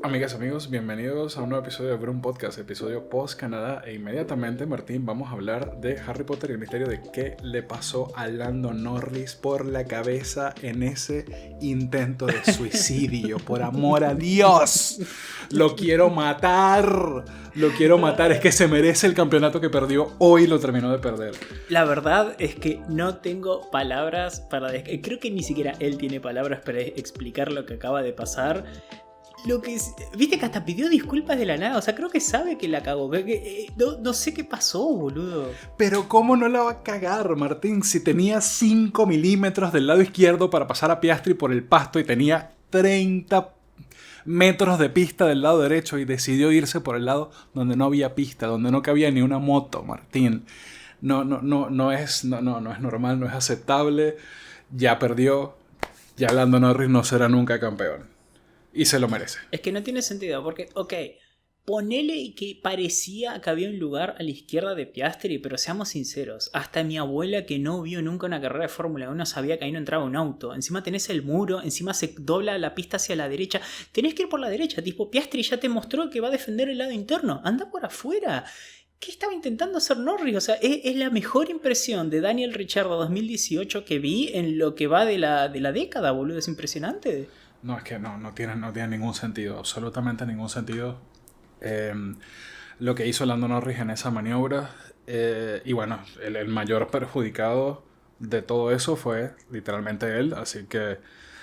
Amigas, amigos, bienvenidos a un nuevo episodio de Broom Podcast, episodio post-Canadá. E inmediatamente, Martín, vamos a hablar de Harry Potter y el misterio de qué le pasó a Lando Norris por la cabeza en ese intento de suicidio. Por amor a Dios, lo quiero matar. Lo quiero matar. Es que se merece el campeonato que perdió hoy, lo terminó de perder. La verdad es que no tengo palabras para... Creo que ni siquiera él tiene palabras para explicar lo que acaba de pasar. Viste que hasta pidió disculpas de la nada. O sea, creo que sabe que la cagó. No sé qué pasó, boludo. Pero ¿cómo no la va a cagar, Martín? Si tenía 5 milímetros del lado izquierdo para pasar a Piastri por el pasto y tenía 30 metros de pista del lado derecho y decidió irse por el lado donde no había pista, donde no cabía ni una moto, Martín. No es normal, no es aceptable. Ya perdió. Ya Lando Norris no será nunca campeón. Y se lo merece. Es que no tiene sentido, porque, ponele que parecía que había un lugar a la izquierda de Piastri, pero seamos sinceros, hasta mi abuela que no vio nunca una carrera de Fórmula 1 sabía que ahí no entraba un auto. Encima tenés el muro, encima se dobla la pista hacia la derecha. Tenés que ir por la derecha, tipo, Piastri ya te mostró que va a defender el lado interno. Anda por afuera. ¿Qué estaba intentando hacer Norris? O sea, es la mejor impresión de Daniel Ricciardo 2018 que vi en lo que va de la década, boludo. Es impresionante. No, es que no tiene ningún sentido, absolutamente ningún sentido lo que hizo Lando Norris en esa maniobra. Y bueno, el mayor perjudicado de todo eso fue literalmente él, así que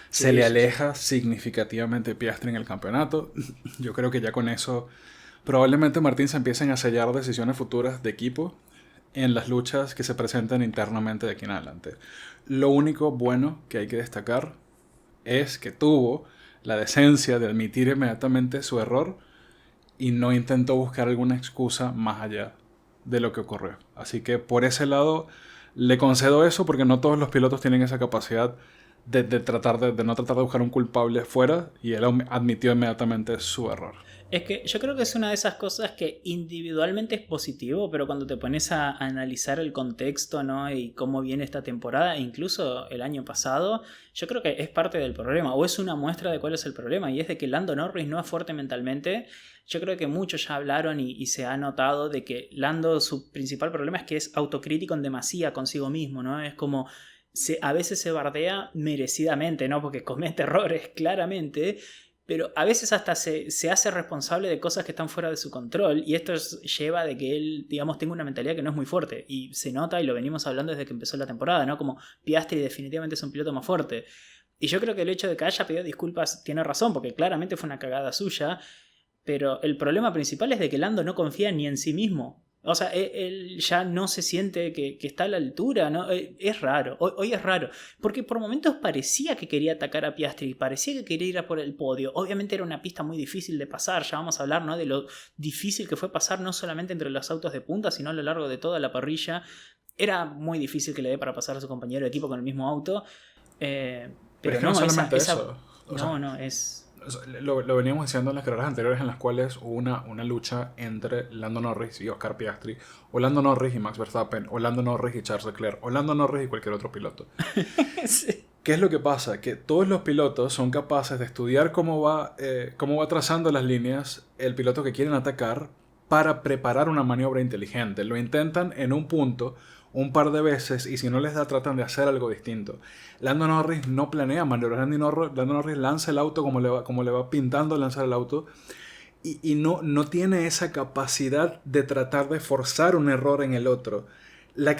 se le aleja significativamente Piastri en el campeonato. Yo creo que ya con eso probablemente Martín se empiecen a sellar decisiones futuras de equipo en las luchas que se presentan internamente de aquí en adelante. Lo único bueno que hay que destacar es que tuvo la decencia de admitir inmediatamente su error y no intentó buscar alguna excusa más allá de lo que ocurrió. Así que por ese lado le concedo eso, porque no todos los pilotos tienen esa capacidad de no tratar de buscar un culpable fuera, y él admitió inmediatamente su error. Es que yo creo que es una de esas cosas que individualmente es positivo, pero cuando te pones a analizar el contexto, ¿no? Y cómo viene esta temporada, e incluso el año pasado, yo creo que es parte del problema, o es una muestra de cuál es el problema, y es de que Lando Norris no es fuerte mentalmente. Yo creo que muchos ya hablaron y se ha notado de que Lando, su principal problema es que es autocrítico en demasía consigo mismo, ¿no? Es como... a veces se bardea merecidamente, ¿no? Porque comete errores claramente, pero a veces hasta se hace responsable de cosas que están fuera de su control, y esto lleva de que él, digamos, tenga una mentalidad que no es muy fuerte, y se nota, y lo venimos hablando desde que empezó la temporada, ¿no? Como Piastri definitivamente es un piloto más fuerte. Y yo creo que el hecho de que haya pedido disculpas tiene razón, porque claramente fue una cagada suya, pero el problema principal es de que Lando no confía ni en sí mismo. O sea, él ya no se siente que está a la altura, ¿no? Es raro, hoy es raro, porque por momentos parecía que quería atacar a Piastri, parecía que quería ir a por el podio. Obviamente era una pista muy difícil de pasar, ya vamos a hablar, ¿no? De lo difícil que fue pasar no solamente entre los autos de punta, sino a lo largo de toda la parrilla. Era muy difícil que le dé para pasar a su compañero de equipo con el mismo auto, Pero es que no, no solamente eso. es... Lo veníamos diciendo en las carreras anteriores, en las cuales hubo una lucha entre Lando Norris y Oscar Piastri, o Lando Norris y Max Verstappen, o Lando Norris y Charles Leclerc, o Lando Norris y cualquier otro piloto. Sí. ¿Qué es lo que pasa? Que todos los pilotos son capaces de estudiar cómo va trazando las líneas el piloto que quieren atacar para preparar una maniobra inteligente. Lo intentan en un punto un par de veces, y si no les da, tratan de hacer algo distinto. Lando Norris no planea maniobras. Lando Norris lanza el auto como le va pintando lanzar el auto, y no tiene esa capacidad de tratar de forzar un error en el otro. A la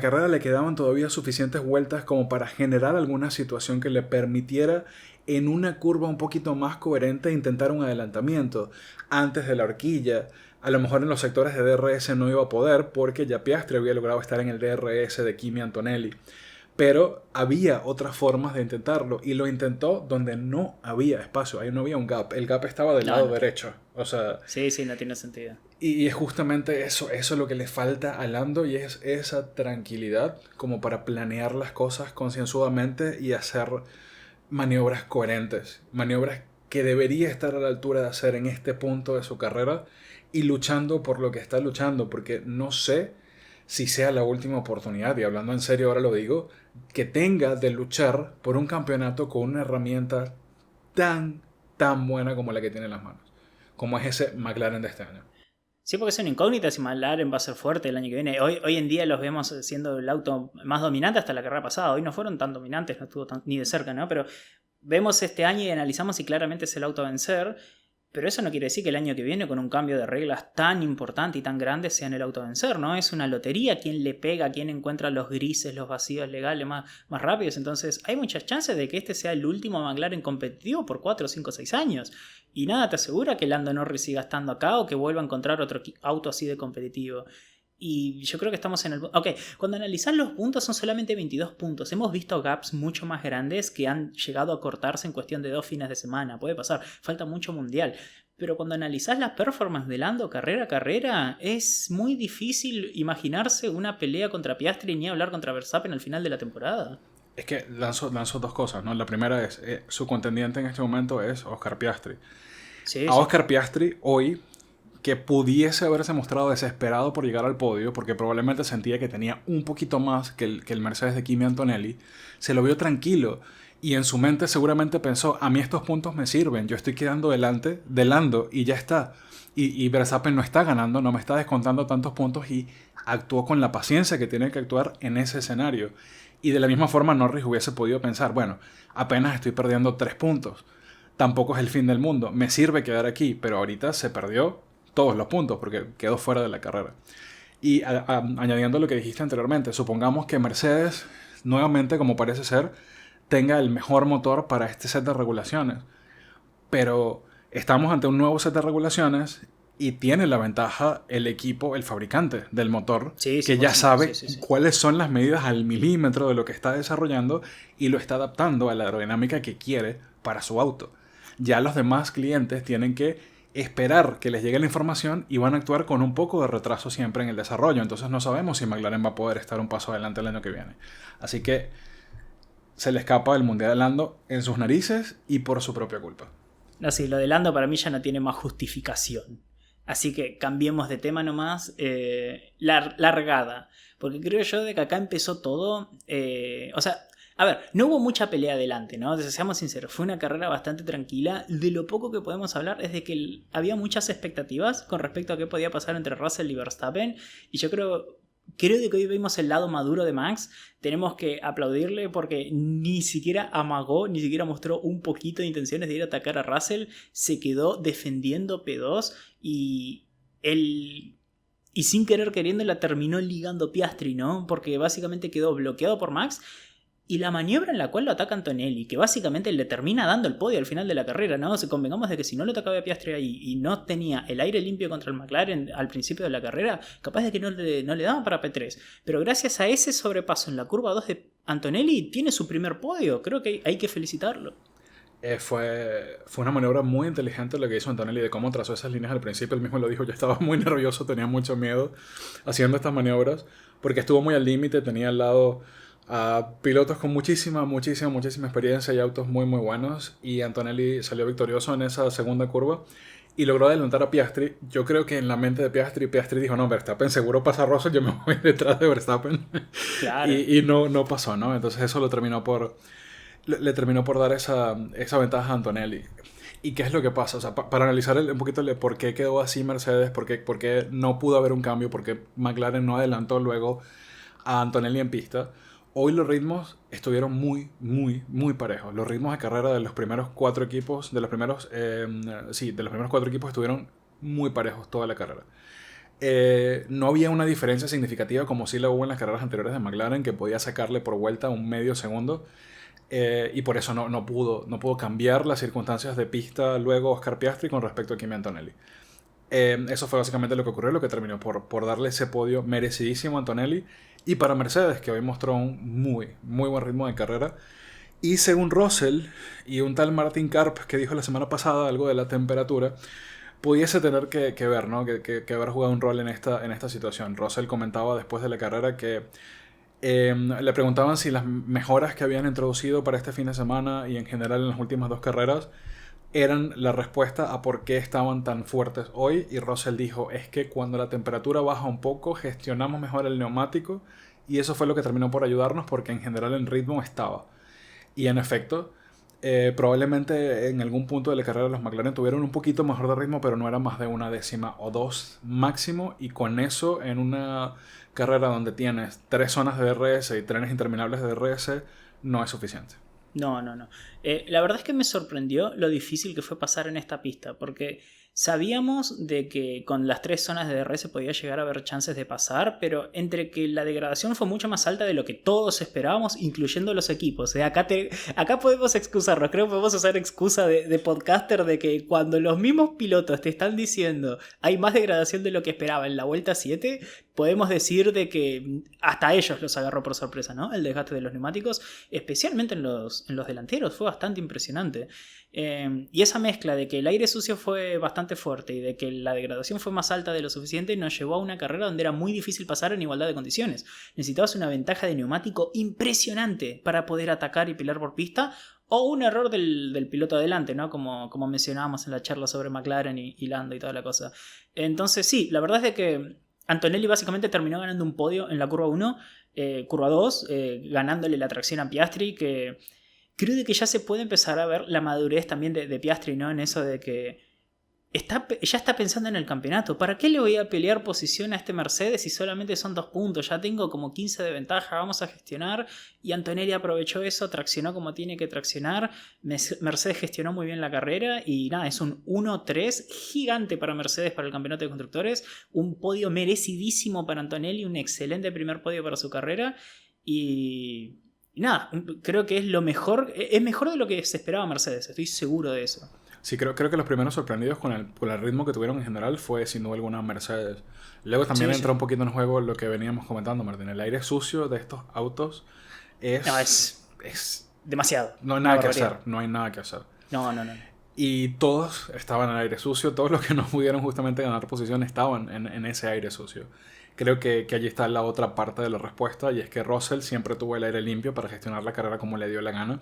carrera le quedaban todavía suficientes vueltas como para generar alguna situación que le permitiera en una curva un poquito más coherente intentar un adelantamiento antes de la horquilla. A lo mejor en los sectores de DRS no iba a poder, porque ya Piastri había logrado estar en el DRS de Kimi Antonelli. Pero había otras formas de intentarlo, y lo intentó donde no había espacio, ahí no había un gap. El gap estaba del lado derecho. O sea, sí, no tiene sentido. y es justamente eso lo que le falta a Lando, y es esa tranquilidad como para planear las cosas concienzudamente y hacer maniobras coherentes, maniobras que debería estar a la altura de hacer en este punto de su carrera, y luchando por lo que está luchando, porque no sé si sea la última oportunidad, y hablando en serio ahora lo digo, que tenga de luchar por un campeonato con una herramienta tan tan buena como la que tiene en las manos, como es ese McLaren de este año. Sí, porque es una incógnita si McLaren va a ser fuerte el año que viene. Hoy en día los vemos siendo el auto más dominante hasta la carrera pasada. Hoy no fueron tan dominantes, no estuvo ni de cerca, ¿no? Pero vemos este año y analizamos y claramente es el auto a vencer. Pero eso no quiere decir que el año que viene, con un cambio de reglas tan importante y tan grande, sean el auto a vencer, ¿no? Es una lotería quién le pega, quién encuentra los grises, los vacíos legales más rápidos. Entonces, hay muchas chances de que este sea el último McLaren competitivo por 4, 5, 6 años. Y nada te asegura que Lando Norris siga estando acá o que vuelva a encontrar otro auto así de competitivo. Y yo creo que estamos en el... Ok, cuando analizás los puntos son solamente 22 puntos. Hemos visto gaps mucho más grandes que han llegado a cortarse en cuestión de 2 fines de semana. Puede pasar, falta mucho mundial. Pero cuando analizás las performances de Lando carrera a carrera, es muy difícil imaginarse una pelea contra Piastri ni hablar contra Verstappen al final de la temporada. Es que lanzo dos cosas, ¿no? La primera es, su contendiente en este momento es Oscar Piastri. Sí, a Oscar Piastri hoy, que pudiese haberse mostrado desesperado por llegar al podio, porque probablemente sentía que tenía un poquito más que el Mercedes de Kimi Antonelli, se lo vio tranquilo y en su mente seguramente pensó, a mí estos puntos me sirven, yo estoy quedando delante de Lando y ya está. Y Verstappen no está ganando, no me está descontando tantos puntos y actuó con la paciencia que tiene que actuar en ese escenario. Y de la misma forma Norris hubiese podido pensar, bueno, apenas estoy perdiendo 3 puntos, tampoco es el fin del mundo, me sirve quedar aquí, pero ahorita se perdió todos los puntos porque quedó fuera de la carrera. Y añadiendo lo que dijiste anteriormente, supongamos que Mercedes, nuevamente como parece ser, tenga el mejor motor para este set de regulaciones. Pero estamos ante un nuevo set de regulaciones y tiene la ventaja el equipo, el fabricante del motor, que ya sabe cuáles son las medidas al milímetro de lo que está desarrollando y lo está adaptando a la aerodinámica que quiere para su auto. Ya los demás clientes tienen que esperar que les llegue la información y van a actuar con un poco de retraso siempre en el desarrollo. Entonces no sabemos si McLaren va a poder estar un paso adelante el año que viene. Así que se le escapa el Mundial de Lando en sus narices y por su propia culpa. No, sí, lo de Lando para mí ya no tiene más justificación. Así que cambiemos de tema nomás. Largada. Porque creo yo de que acá empezó todo. O sea, a ver, no hubo mucha pelea adelante, ¿no? Seamos sinceros, fue una carrera bastante tranquila. De lo poco que podemos hablar es de que había muchas expectativas con respecto a qué podía pasar entre Russell y Verstappen. Y yo creo que hoy vimos el lado maduro de Max. Tenemos que aplaudirle porque ni siquiera amagó, ni siquiera mostró un poquito de intenciones de ir a atacar a Russell. Se quedó defendiendo P2 y sin querer queriendo la terminó ligando Piastri, ¿no? Porque básicamente quedó bloqueado por Max. Y la maniobra en la cual lo ataca Antonelli, que básicamente le termina dando el podio al final de la carrera, ¿no? Se convengamos de que si no lo atacaba a Piastri ahí y no tenía el aire limpio contra el McLaren al principio de la carrera, capaz de que no le daban para P3. Pero gracias a ese sobrepaso en la curva 2 de Antonelli, tiene su primer podio. Creo que hay que felicitarlo. Fue una maniobra muy inteligente lo que hizo Antonelli de cómo trazó esas líneas al principio. Él mismo lo dijo, yo estaba muy nervioso, tenía mucho miedo haciendo estas maniobras, porque estuvo muy al límite, tenía al lado a pilotos con muchísima experiencia y autos muy buenos, y Antonelli salió victorioso en esa segunda curva y logró adelantar a Piastri. Yo creo que en la mente de Piastri dijo, no, Verstappen seguro pasa a Russell, yo me voy detrás de Verstappen. Claro. y no pasó, ¿no? Entonces eso le terminó por dar esa ventaja a Antonelli. ¿Y qué es lo que pasa? O sea, para analizar un poquito por qué quedó así Mercedes, por qué no pudo haber un cambio, por qué McLaren no adelantó luego a Antonelli en pista. Hoy los ritmos estuvieron muy parejos. Los ritmos de carrera de los primeros 4 equipos, de los primeros 4 equipos estuvieron muy parejos toda la carrera. No había una diferencia significativa como sí la hubo en las carreras anteriores de McLaren, que podía sacarle por vuelta un medio segundo. Y por eso no pudo cambiar las circunstancias de pista luego Oscar Piastri con respecto a Kimi Antonelli. Eso fue básicamente lo que ocurrió, lo que terminó por darle ese podio merecidísimo a Antonelli. Y para Mercedes, que hoy mostró un muy buen ritmo de carrera. Y según Russell y un tal Martin Karp, que dijo la semana pasada algo de la temperatura, pudiese tener que ver, ¿no? que haber jugado un rol en esta situación. Russell comentaba después de la carrera que le preguntaban si las mejoras que habían introducido para este fin de semana y en general en las últimas 2 carreras eran la respuesta a por qué estaban tan fuertes hoy, y Russell dijo, es que cuando la temperatura baja un poco gestionamos mejor el neumático, y eso fue lo que terminó por ayudarnos porque en general el ritmo estaba. Y en efecto, Probablemente en algún punto de la carrera los McLaren tuvieron un poquito mejor de ritmo, pero no era más de una décima o dos máximo. Y con eso, en una carrera donde tienes 3 zonas de DRS y trenes interminables de DRS, no es suficiente. No, no, no. La verdad es que me sorprendió lo difícil que fue pasar en esta pista, porque sabíamos de que con las 3 zonas de DRS podía llegar a haber chances de pasar, pero entre que la degradación fue mucho más alta de lo que todos esperábamos, incluyendo los equipos. Acá podemos excusarnos, creo que podemos usar excusa de podcaster de que cuando los mismos pilotos te están diciendo hay más degradación de lo que esperaba en la vuelta 7, podemos decir de que hasta ellos los agarró por sorpresa, ¿no? El desgaste de los neumáticos, especialmente en los delanteros, fue bastante impresionante. Y esa mezcla de que el aire sucio fue bastante fuerte y de que la degradación fue más alta de lo suficiente nos llevó a una carrera donde era muy difícil pasar en igualdad de condiciones. Necesitabas una ventaja de neumático impresionante para poder atacar y pelear por pista, o un error del piloto adelante, ¿no? Como mencionábamos en la charla sobre McLaren y Lando y toda la cosa. Entonces sí, la verdad es de que Antonelli básicamente terminó ganando un podio en la curva 1, curva 2, ganándole la tracción a Piastri, que creo de que ya se puede empezar a ver la madurez también de Piastri, ¿no? En eso de que ya está pensando en el campeonato. ¿Para qué le voy a pelear posición a este Mercedes si solamente son 2 puntos? Ya tengo como 15 de ventaja, vamos a gestionar. Y Antonelli aprovechó eso, traccionó como tiene que traccionar. Mercedes gestionó muy bien la carrera y nada, es un 1-3 gigante para Mercedes para el campeonato de constructores. Un podio merecidísimo para Antonelli, un excelente primer podio para su carrera. Y nada, creo que es mejor de lo que se esperaba Mercedes, estoy seguro de eso. Sí, creo que los primeros sorprendidos con el ritmo que tuvieron en general fue sin duda alguna Mercedes. Luego también entra un poquito en juego lo que veníamos comentando, Martín. El aire sucio de estos autos es demasiado. No hay nada que hacer, no hay nada que hacer. No. Y todos estaban en aire sucio, todos los que no pudieron justamente ganar posición estaban en ese aire sucio. Creo que allí está la otra parte de la respuesta, y es que Russell siempre tuvo el aire limpio para gestionar la carrera como le dio la gana.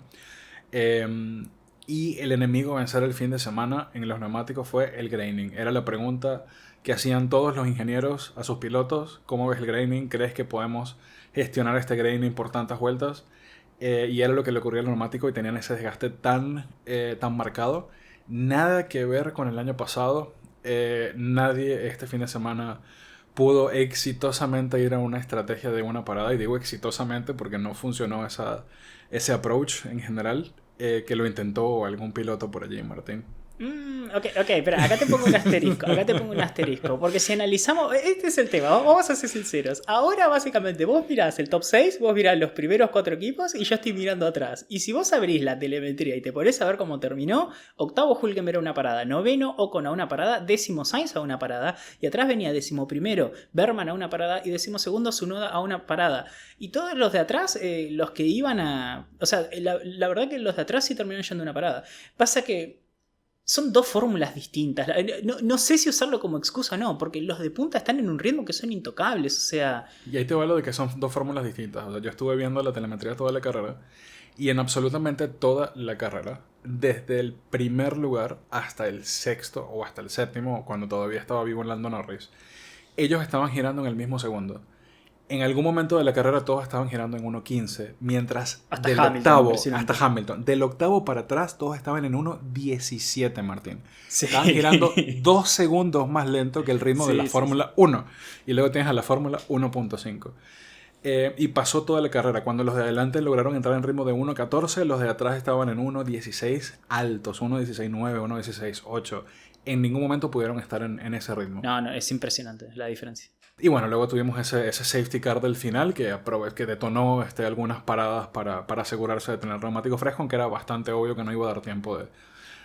Y el enemigo a vencer el fin de semana en los neumáticos fue el graining. Era la pregunta que hacían todos los ingenieros a sus pilotos. ¿Cómo ves el graining? ¿Crees que podemos gestionar este graining por tantas vueltas? Y era lo que le ocurría al neumático y tenían ese desgaste tan marcado. Nada que ver con el año pasado. Nadie este fin de semana pudo exitosamente ir a una estrategia de una parada. Y digo exitosamente porque no funcionó ese approach en general. Que lo intentó algún piloto por allí, Martín. Ok, pero acá te pongo un asterisco, porque si analizamos, este es el tema, vamos a ser sinceros. Ahora básicamente vos mirás el top 6, vos mirás los primeros 4 equipos y yo estoy mirando atrás. Y si vos abrís la telemetría y te ponés a ver cómo terminó, octavo Hülkenberg a una parada, noveno Ocon a una parada, décimo Sainz a una parada, y atrás venía décimo primero Berman a una parada y décimo segundo Tsunoda a una parada. Y todos los de atrás, los que iban a... O sea, la verdad que los de atrás sí terminaron yendo a una parada. Pasa que son 2 fórmulas distintas. No sé si usarlo como excusa o no, porque los de punta están en un ritmo que son intocables, o sea... Y ahí te va lo de que son 2 fórmulas distintas. O sea, yo estuve viendo la telemetría toda la carrera, y en absolutamente toda la carrera, desde el primer lugar hasta el sexto o hasta el séptimo, cuando todavía estaba vivo en Lando Norris, ellos estaban girando en el mismo segundo. En algún momento de la carrera todos estaban girando en 1.15, mientras hasta del Hamilton, octavo hasta Hamilton, del octavo para atrás todos estaban en 1.17, Martín. Sí. Estaban girando 2 segundos más lento que el ritmo de la Fórmula 1. Y luego tienes a la Fórmula 1.5. Y pasó toda la carrera. Cuando los de adelante lograron entrar en ritmo de 1.14, los de atrás estaban en 1.16 altos, 1.16.9, 1.16.8. En ningún momento pudieron estar en ese ritmo. No, es impresionante la diferencia. Y bueno, luego tuvimos ese safety car del final que detonó algunas paradas para asegurarse de tener el neumático fresco, aunque era bastante obvio que no iba a dar tiempo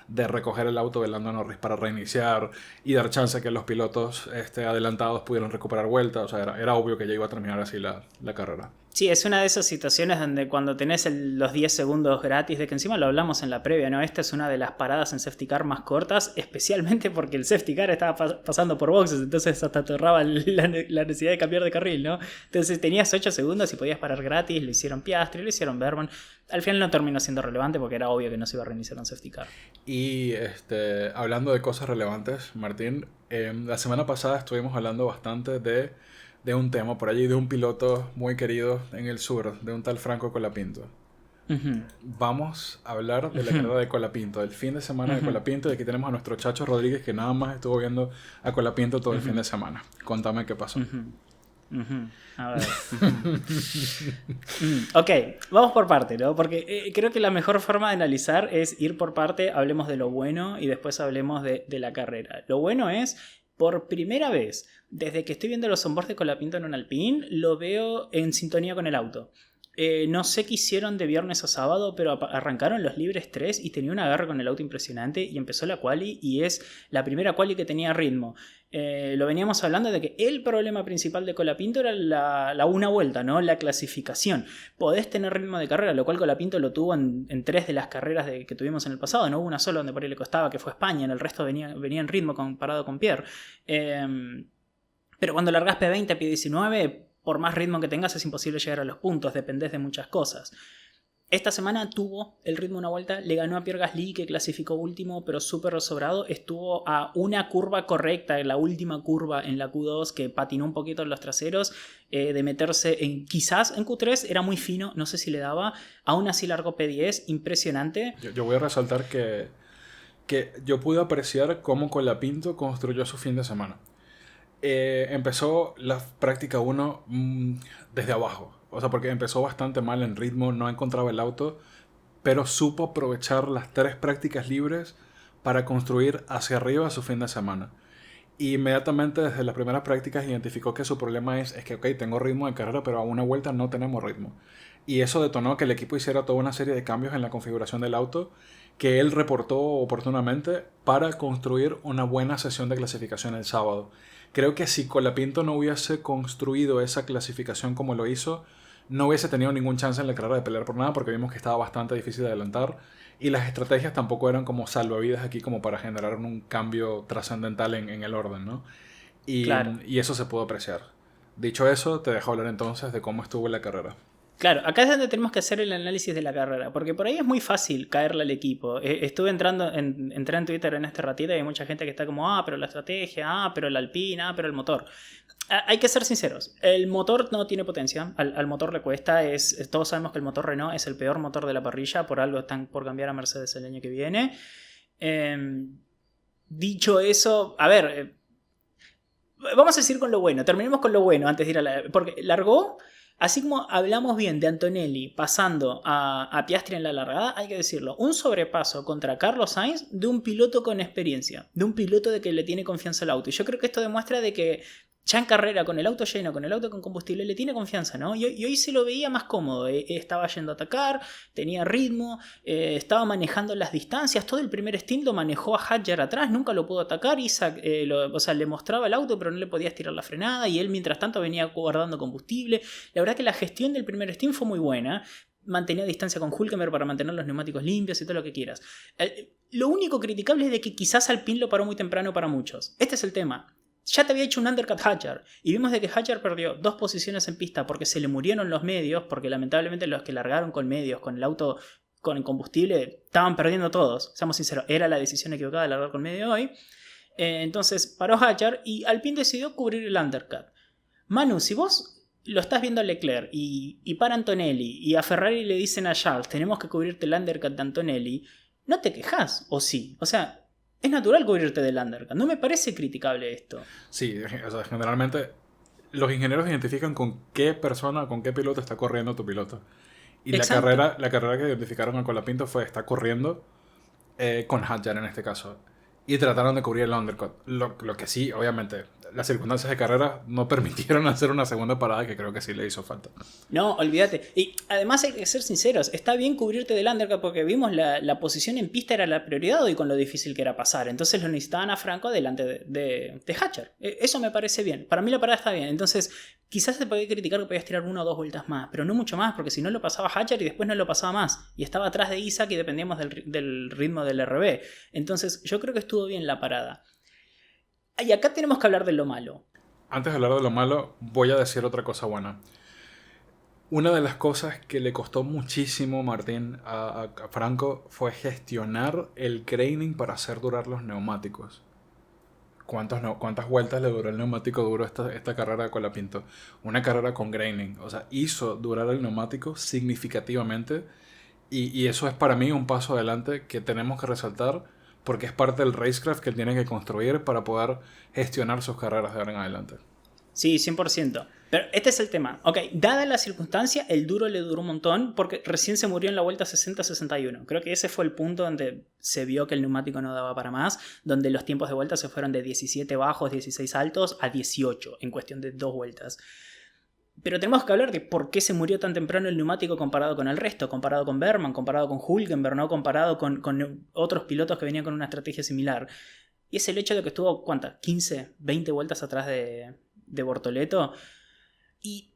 de recoger el auto de Lando Norris para reiniciar y dar chance a que los pilotos adelantados pudieran recuperar vuelta. O sea, era obvio que ya iba a terminar así la carrera. Sí, es una de esas situaciones donde cuando tenés los 10 segundos gratis, de que encima lo hablamos en la previa, ¿no? Esta es una de las paradas en safety car más cortas, especialmente porque el safety car estaba pasando por boxes, entonces hasta te ahorraba la necesidad de cambiar de carril, ¿no? Entonces tenías 8 segundos y podías parar gratis, lo hicieron Piastri, lo hicieron Berman. Al final no terminó siendo relevante porque era obvio que no se iba a reiniciar un safety car. Y hablando de cosas relevantes, Martín, la semana pasada estuvimos hablando bastante de un tema por allí, de un piloto muy querido en el sur, de un tal Franco Colapinto. Ujú, Vamos a hablar de la carrera de Colapinto, del fin de semana de ujú, Colapinto, y aquí tenemos a nuestro Chacho Rodríguez que nada más estuvo viendo a Colapinto todo el fin ujú, de semana. Contame qué pasó. ujú, ujú. A ver. Ujú. Ok, vamos por parte, ¿no? Porque creo que la mejor forma de analizar es ir por parte, hablemos de lo bueno y después hablemos de la carrera. Lo bueno es, por primera vez, desde que estoy viendo los onboards de Colapinto en un Alpine, lo veo en sintonía con el auto. No sé qué hicieron de viernes a sábado, pero arrancaron los libres 3 y tenía un agarre con el auto impresionante y empezó la quali y es la primera quali que tenía ritmo. Lo veníamos hablando de que el problema principal de Colapinto era la una vuelta, ¿no? La clasificación. Podés tener ritmo de carrera, lo cual Colapinto lo tuvo en 3 de las carreras que tuvimos en el pasado. No hubo una sola donde por ahí le costaba, que fue España, en el resto venía en ritmo comparado con Pierre. Pero cuando largas P20 a P19, por más ritmo que tengas es imposible llegar a los puntos, dependés de muchas cosas. Esta semana tuvo el ritmo de una vuelta, le ganó a Pierre Gasly que clasificó último pero súper sobrado, estuvo a una curva correcta, la última curva en la Q2 que patinó un poquito en los traseros, de meterse quizás en Q3, era muy fino, no sé si le daba, aún así largó P10, impresionante. Yo voy a resaltar que yo pude apreciar cómo Colapinto construyó su fin de semana. Empezó la práctica 1 desde abajo. O sea, porque empezó bastante mal en ritmo, no encontraba el auto, pero supo aprovechar las 3 prácticas libres para construir hacia arriba su fin de semana. Y inmediatamente desde las primeras prácticas identificó que su problema es que, ok, tengo ritmo de carrera, pero a una vuelta no tenemos ritmo. Y eso detonó que el equipo hiciera toda una serie de cambios en la configuración del auto que él reportó oportunamente para construir una buena sesión de clasificación el sábado. Creo que si Colapinto no hubiese construido esa clasificación como lo hizo, no hubiese tenido ningún chance en la carrera de pelear por nada porque vimos que estaba bastante difícil de adelantar y las estrategias tampoco eran como salvavidas aquí como para generar un cambio trascendental en el orden, ¿no? Claro. Y eso se pudo apreciar. Dicho eso, te dejo hablar entonces de cómo estuvo la carrera. Claro, acá es donde tenemos que hacer el análisis de la carrera, porque por ahí es muy fácil caerle al equipo. Estuve entré en Twitter en este ratito y hay mucha gente que está como, pero la estrategia, pero el Alpine, pero el motor. Hay que ser sinceros, el motor no tiene potencia, al motor le cuesta, todos sabemos que el motor Renault es el peor motor de la parrilla, por algo están por cambiar a Mercedes el año que viene. Dicho eso, a ver, vamos a decir con lo bueno, terminemos con lo bueno antes de ir a la... Porque largó... Así como hablamos bien de Antonelli pasando a Piastri en la largada, hay que decirlo, un sobrepaso contra Carlos Sainz de un piloto con experiencia, de un piloto de que le tiene confianza al auto. Y yo creo que esto demuestra de que ya en carrera, con el auto lleno, con el auto con combustible, le tiene confianza, ¿no? Y hoy se lo veía más cómodo, estaba yendo a atacar, tenía ritmo, estaba manejando las distancias, todo el primer stint lo manejó a Hadjar atrás, nunca lo pudo atacar, Isaac, o sea, le mostraba el auto pero no le podía estirar la frenada y él mientras tanto venía guardando combustible. La verdad que la gestión del primer stint fue muy buena, mantenía distancia con Hülkenberg para mantener los neumáticos limpios y todo lo que quieras. Lo único criticable es de que quizás Alpine lo paró muy temprano para muchos. Este es el tema. Ya te había hecho un undercut Hadjar y vimos de que Hadjar perdió 2 posiciones en pista porque se le murieron los medios, porque lamentablemente los que largaron con medios, con el auto con el combustible, estaban perdiendo todos. Seamos sinceros, era la decisión equivocada de largar con medio hoy. Entonces paró Hadjar y Alpine decidió cubrir el undercut. Manu, si vos lo estás viendo a Leclerc y para Antonelli y a Ferrari le dicen a Charles tenemos que cubrirte el undercut de Antonelli, no te quejas, ¿o sí? O sea, es natural cubrirte del undercut. No me parece criticable esto. Sí, o sea, generalmente los ingenieros identifican con qué persona, con qué piloto está corriendo tu piloto. Y Exacto. la carrera que identificaron a Colapinto fue está corriendo con Hadjar en este caso. Y trataron de cubrir el undercut. Lo que sí, obviamente, las circunstancias de carrera no permitieron hacer una segunda parada que creo que sí le hizo falta. No, olvídate. Y además hay que ser sinceros, está bien cubrirte del undercut porque vimos la posición en pista era la prioridad hoy con lo difícil que era pasar. Entonces lo necesitaban a Franco delante de Hadjar. Eso me parece bien. Para mí la parada está bien. Entonces quizás se podía criticar que podías tirar 1 o 2 vueltas más, pero no mucho más porque si no lo pasaba Hadjar y después no lo pasaba más. Y estaba atrás de Isaac y dependíamos del ritmo del RB. Entonces yo creo que estuvo bien la parada. Y acá tenemos que hablar de lo malo. Antes de hablar de lo malo, voy a decir otra cosa buena. Una de las cosas que le costó muchísimo, Martín, a Franco fue gestionar el graining para hacer durar los neumáticos. ¿Cuántas vueltas le duró el neumático duro esta carrera de Colapinto? Una carrera con graining. O sea, hizo durar el neumático significativamente Y eso es para mí un paso adelante que tenemos que resaltar porque es parte del racecraft que él tiene que construir para poder gestionar sus carreras de ahora en adelante. Sí, 100%. Pero este es el tema. Ok, dada la circunstancia, el duro le duró un montón porque recién se murió en la vuelta 60-61. Creo que ese fue el punto donde se vio que el neumático no daba para más, donde los tiempos de vuelta se fueron de 17 bajos, 16 altos a 18 en cuestión de 2 vueltas. Pero tenemos que hablar de por qué se murió tan temprano el neumático comparado con el resto, comparado con Berman, comparado con Hülkenberg, ¿no? Comparado con otros pilotos que venían con una estrategia similar. Y es el hecho de que estuvo, ¿cuántas? 15, 20 vueltas atrás de Bortoleto. Y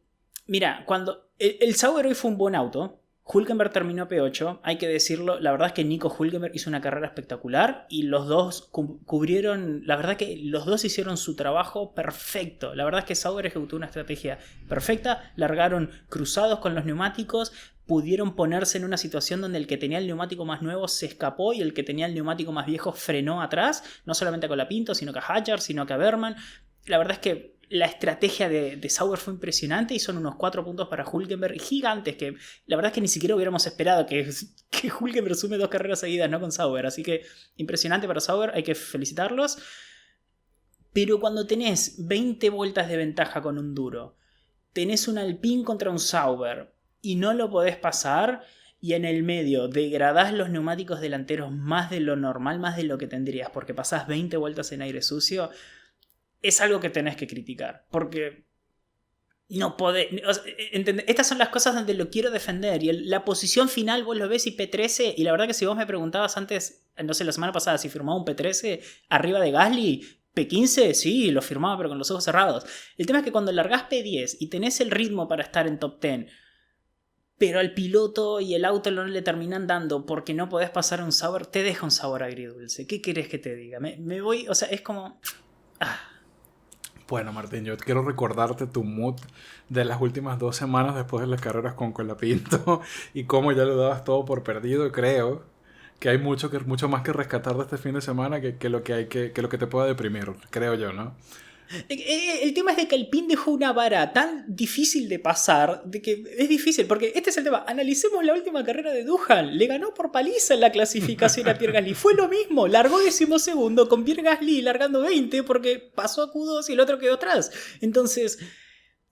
mira, cuando el Sauber hoy fue un buen auto, Hülkenberg terminó P8, hay que decirlo, la verdad es que Nico Hülkenberg hizo una carrera espectacular y los dos cubrieron, la verdad que los dos hicieron su trabajo perfecto, la verdad es que Sauber ejecutó una estrategia perfecta, largaron cruzados con los neumáticos, pudieron ponerse en una situación donde el que tenía el neumático más nuevo se escapó y el que tenía el neumático más viejo frenó atrás, no solamente a Colapinto, sino que a Hadjar, sino que a Berman. La verdad es que la estrategia de Sauber fue impresionante y son unos 4 puntos para Hülkenberg gigantes que la verdad es que ni siquiera hubiéramos esperado que Hülkenberg sume 2 carreras seguidas, ¿no? Con Sauber, así que impresionante para Sauber, hay que felicitarlos. Pero cuando tenés 20 vueltas de ventaja con un duro, tenés un Alpine contra un Sauber y no lo podés pasar, y en el medio degradás los neumáticos delanteros más de lo normal, más de lo que tendrías, porque pasás 20 vueltas en aire sucio, es algo que tenés que criticar, porque no podés, estas son las cosas donde lo quiero defender, y la posición final vos lo ves y P13, y la verdad que si vos me preguntabas antes, no sé, la semana pasada, si firmaba un P13 arriba de Gasly, P15, sí, lo firmaba, pero con los ojos cerrados. El tema es que cuando largás P10 y tenés el ritmo para estar en top 10, pero al piloto y el auto no le terminan dando porque no podés pasar un Sauber, te deja un sabor agridulce. ¿Qué querés que te diga? Me voy, o sea, es como... Bueno, Martín, yo quiero recordarte tu mood de las últimas 2 semanas después de las carreras con Colapinto y cómo ya lo dabas todo por perdido. Creo que hay mucho más que rescatar de este fin de semana que lo que lo que te pueda deprimir, creo yo, ¿no? El tema es de que Alpine dejó una vara tan difícil de pasar, de que es difícil, porque este es el tema. Analicemos la última carrera de Duhan. Le ganó por paliza en la clasificación a Pierre Gasly. Fue lo mismo, largó 12º con Pierre Gasly largando 20 porque pasó a Q2 y el otro quedó atrás. Entonces...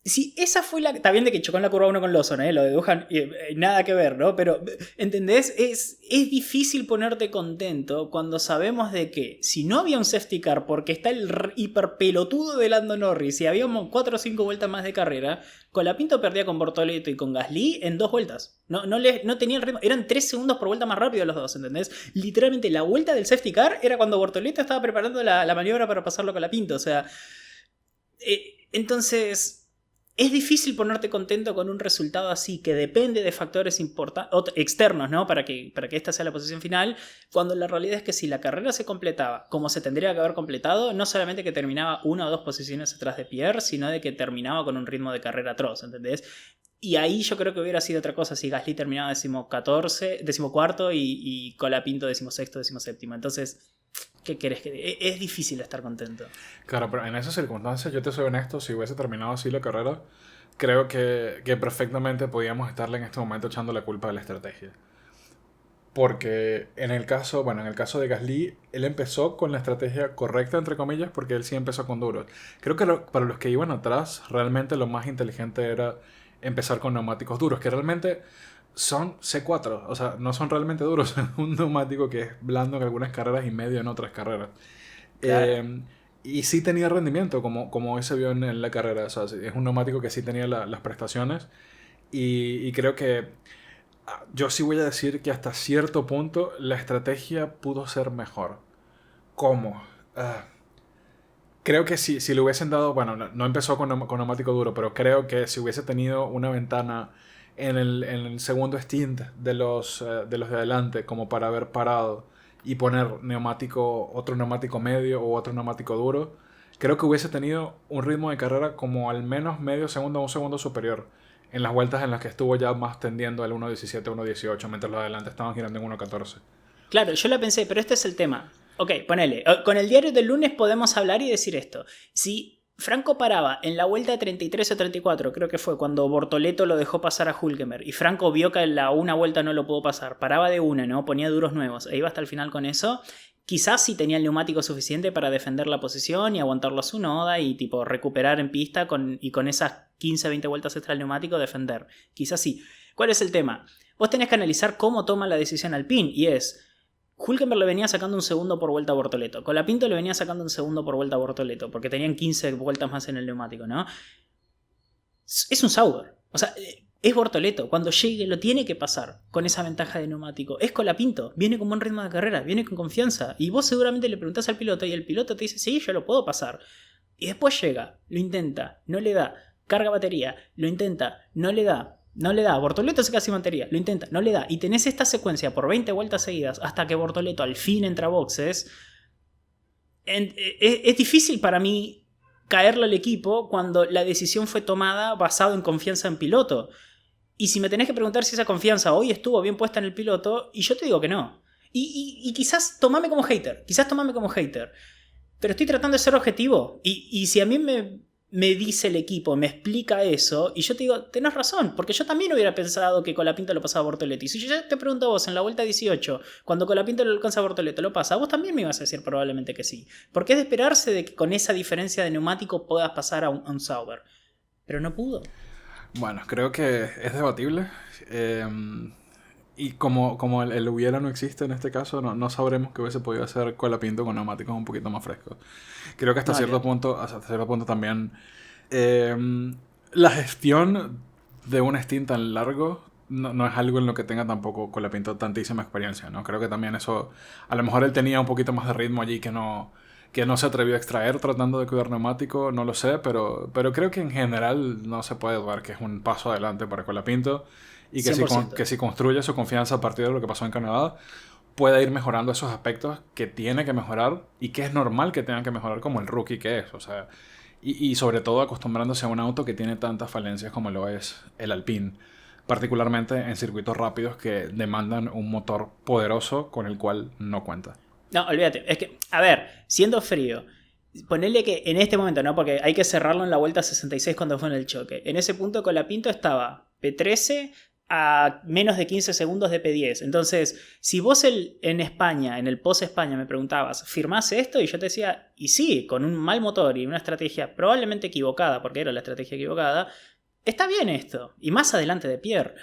sí, esa fue la... Está bien de que chocó en la curva 1 con Lawson, lo de Duhan, nada que ver, ¿no? Pero, ¿entendés? Es difícil ponerte contento cuando sabemos de que si no había un safety car porque está el hiperpelotudo de Lando Norris y habíamos 4 o 5 vueltas más de carrera, Colapinto perdía con Bortoleto y con Gasly en 2 vueltas. No tenía el ritmo. Eran 3 segundos por vuelta más rápido los dos, ¿entendés? Literalmente la vuelta del safety car era cuando Bortoleto estaba preparando la maniobra para pasarlo a Colapinto. O sea... entonces... es difícil ponerte contento con un resultado así que depende de factores externos, ¿no? Para que esta sea la posición final, cuando la realidad es que si la carrera se completaba como se tendría que haber completado, no solamente que terminaba 1 o 2 posiciones atrás de Pierre, sino de que terminaba con un ritmo de carrera atroz, ¿entendés? Y ahí yo creo que hubiera sido otra cosa si Gasly terminaba 14º y Colapinto 16º, 17º. Entonces... ¿qué querés que diga? Es difícil estar contento. Claro, pero en esas circunstancias, yo te soy honesto, si hubiese terminado así la carrera, creo que perfectamente podíamos estarle en este momento echando la culpa de la estrategia. Porque en el caso de Gasly, él empezó con la estrategia correcta, entre comillas, porque él sí empezó con duros. Creo que para los que iban atrás, realmente lo más inteligente era empezar con neumáticos duros, que realmente... son C4, o sea, no son realmente duros. Es un neumático que es blando en algunas carreras y medio en otras carreras. Claro. Y sí tenía rendimiento, como hoy se vio en la carrera. O sea, es un neumático que sí tenía las prestaciones. Y creo que yo sí voy a decir que hasta cierto punto la estrategia pudo ser mejor. ¿Cómo? Creo que si le hubiesen dado... bueno, no empezó con neumático duro, pero creo que si hubiese tenido una ventana... en el segundo stint de los de adelante, como para haber parado y poner otro neumático medio o otro neumático duro, creo que hubiese tenido un ritmo de carrera como al menos medio segundo o un segundo superior en las vueltas en las que estuvo ya más tendiendo al 1.17, 1.18, mientras los de adelante estaban girando en 1.14. Claro, yo la pensé, pero este es el tema. Ok, ponele, con el diario del lunes podemos hablar y decir esto. Si Franco paraba en la vuelta 33 o 34, creo que fue cuando Bortoleto lo dejó pasar a Hülkenberg y Franco vio que en la una vuelta no lo pudo pasar, paraba de una, ¿no? Ponía duros nuevos e iba hasta el final con eso. Quizás sí tenía el neumático suficiente para defender la posición y aguantarlo a su noda y tipo recuperar en pista y con esas 15-20 vueltas extra del neumático defender. Quizás sí. ¿Cuál es el tema? Vos tenés que analizar cómo toma la decisión Alpine y es... Hülkenberg le venía sacando un segundo por vuelta a Bortoleto. Colapinto le venía sacando un segundo por vuelta a Bortoleto porque tenían 15 vueltas más en el neumático, ¿no? Es un Sauber. O sea, es Bortoleto. Cuando llegue lo tiene que pasar con esa ventaja de neumático. Es Colapinto. Viene con buen ritmo de carrera. Viene con confianza. Y vos seguramente le preguntás al piloto y el piloto te dice, sí, yo lo puedo pasar. Y después llega, lo intenta, no le da. Carga batería, lo intenta, no le da. No le da, Bortoleto se queda sin batería, lo intenta, no le da. Y tenés esta secuencia por 20 vueltas seguidas hasta que Bortoleto al fin entra a boxes. Es difícil para mí caerle al equipo cuando la decisión fue tomada basado en confianza en piloto. Y si me tenés que preguntar si esa confianza hoy estuvo bien puesta en el piloto, y yo te digo que no. Y quizás tomame como hater, pero estoy tratando de ser objetivo. Y si a mí me dice el equipo, me explica eso, y yo te digo, tenés razón, porque yo también hubiera pensado que Colapinto lo pasaba a Bortoleto. Y si yo ya te pregunto a vos en la vuelta 18, cuando Colapinto lo alcanza a Bortoleto, ¿lo pasa? Vos también me ibas a decir probablemente que sí. Porque es de esperarse de que con esa diferencia de neumático puedas pasar a un Sauber. Pero no pudo. Bueno, creo que es debatible. Y como el hubiera no existe en este caso, no sabremos qué hubiese podido hacer Colapinto con neumáticos un poquito más frescos. Creo que hasta cierto punto también la gestión de un stint tan largo no es algo en lo que tenga tampoco Colapinto tantísima experiencia, ¿no? Creo que también eso, a lo mejor él tenía un poquito más de ritmo allí que no se atrevió a extraer tratando de cuidar neumático, no lo sé, pero creo que en general no se puede dudar que es un paso adelante para Colapinto y que si construye su confianza a partir de lo que pasó en Canadá, pueda ir mejorando esos aspectos que tiene que mejorar y que es normal que tengan que mejorar como el rookie que es, o sea, y sobre todo acostumbrándose a un auto que tiene tantas falencias como lo es el Alpine, particularmente en circuitos rápidos que demandan un motor poderoso con el cual no cuenta. No, olvídate, es que, a ver, siendo frío, ponele que en este momento, ¿no? Porque hay que cerrarlo en la vuelta 66 cuando fue en el choque. En ese punto Colapinto estaba P13 a menos de 15 segundos de P10. Entonces, si vos en España, en el post España, me preguntabas, ¿firmás esto? Y yo te decía, y sí, con un mal motor y una estrategia probablemente equivocada, porque era la estrategia equivocada, está bien esto. Y más adelante de Pierre.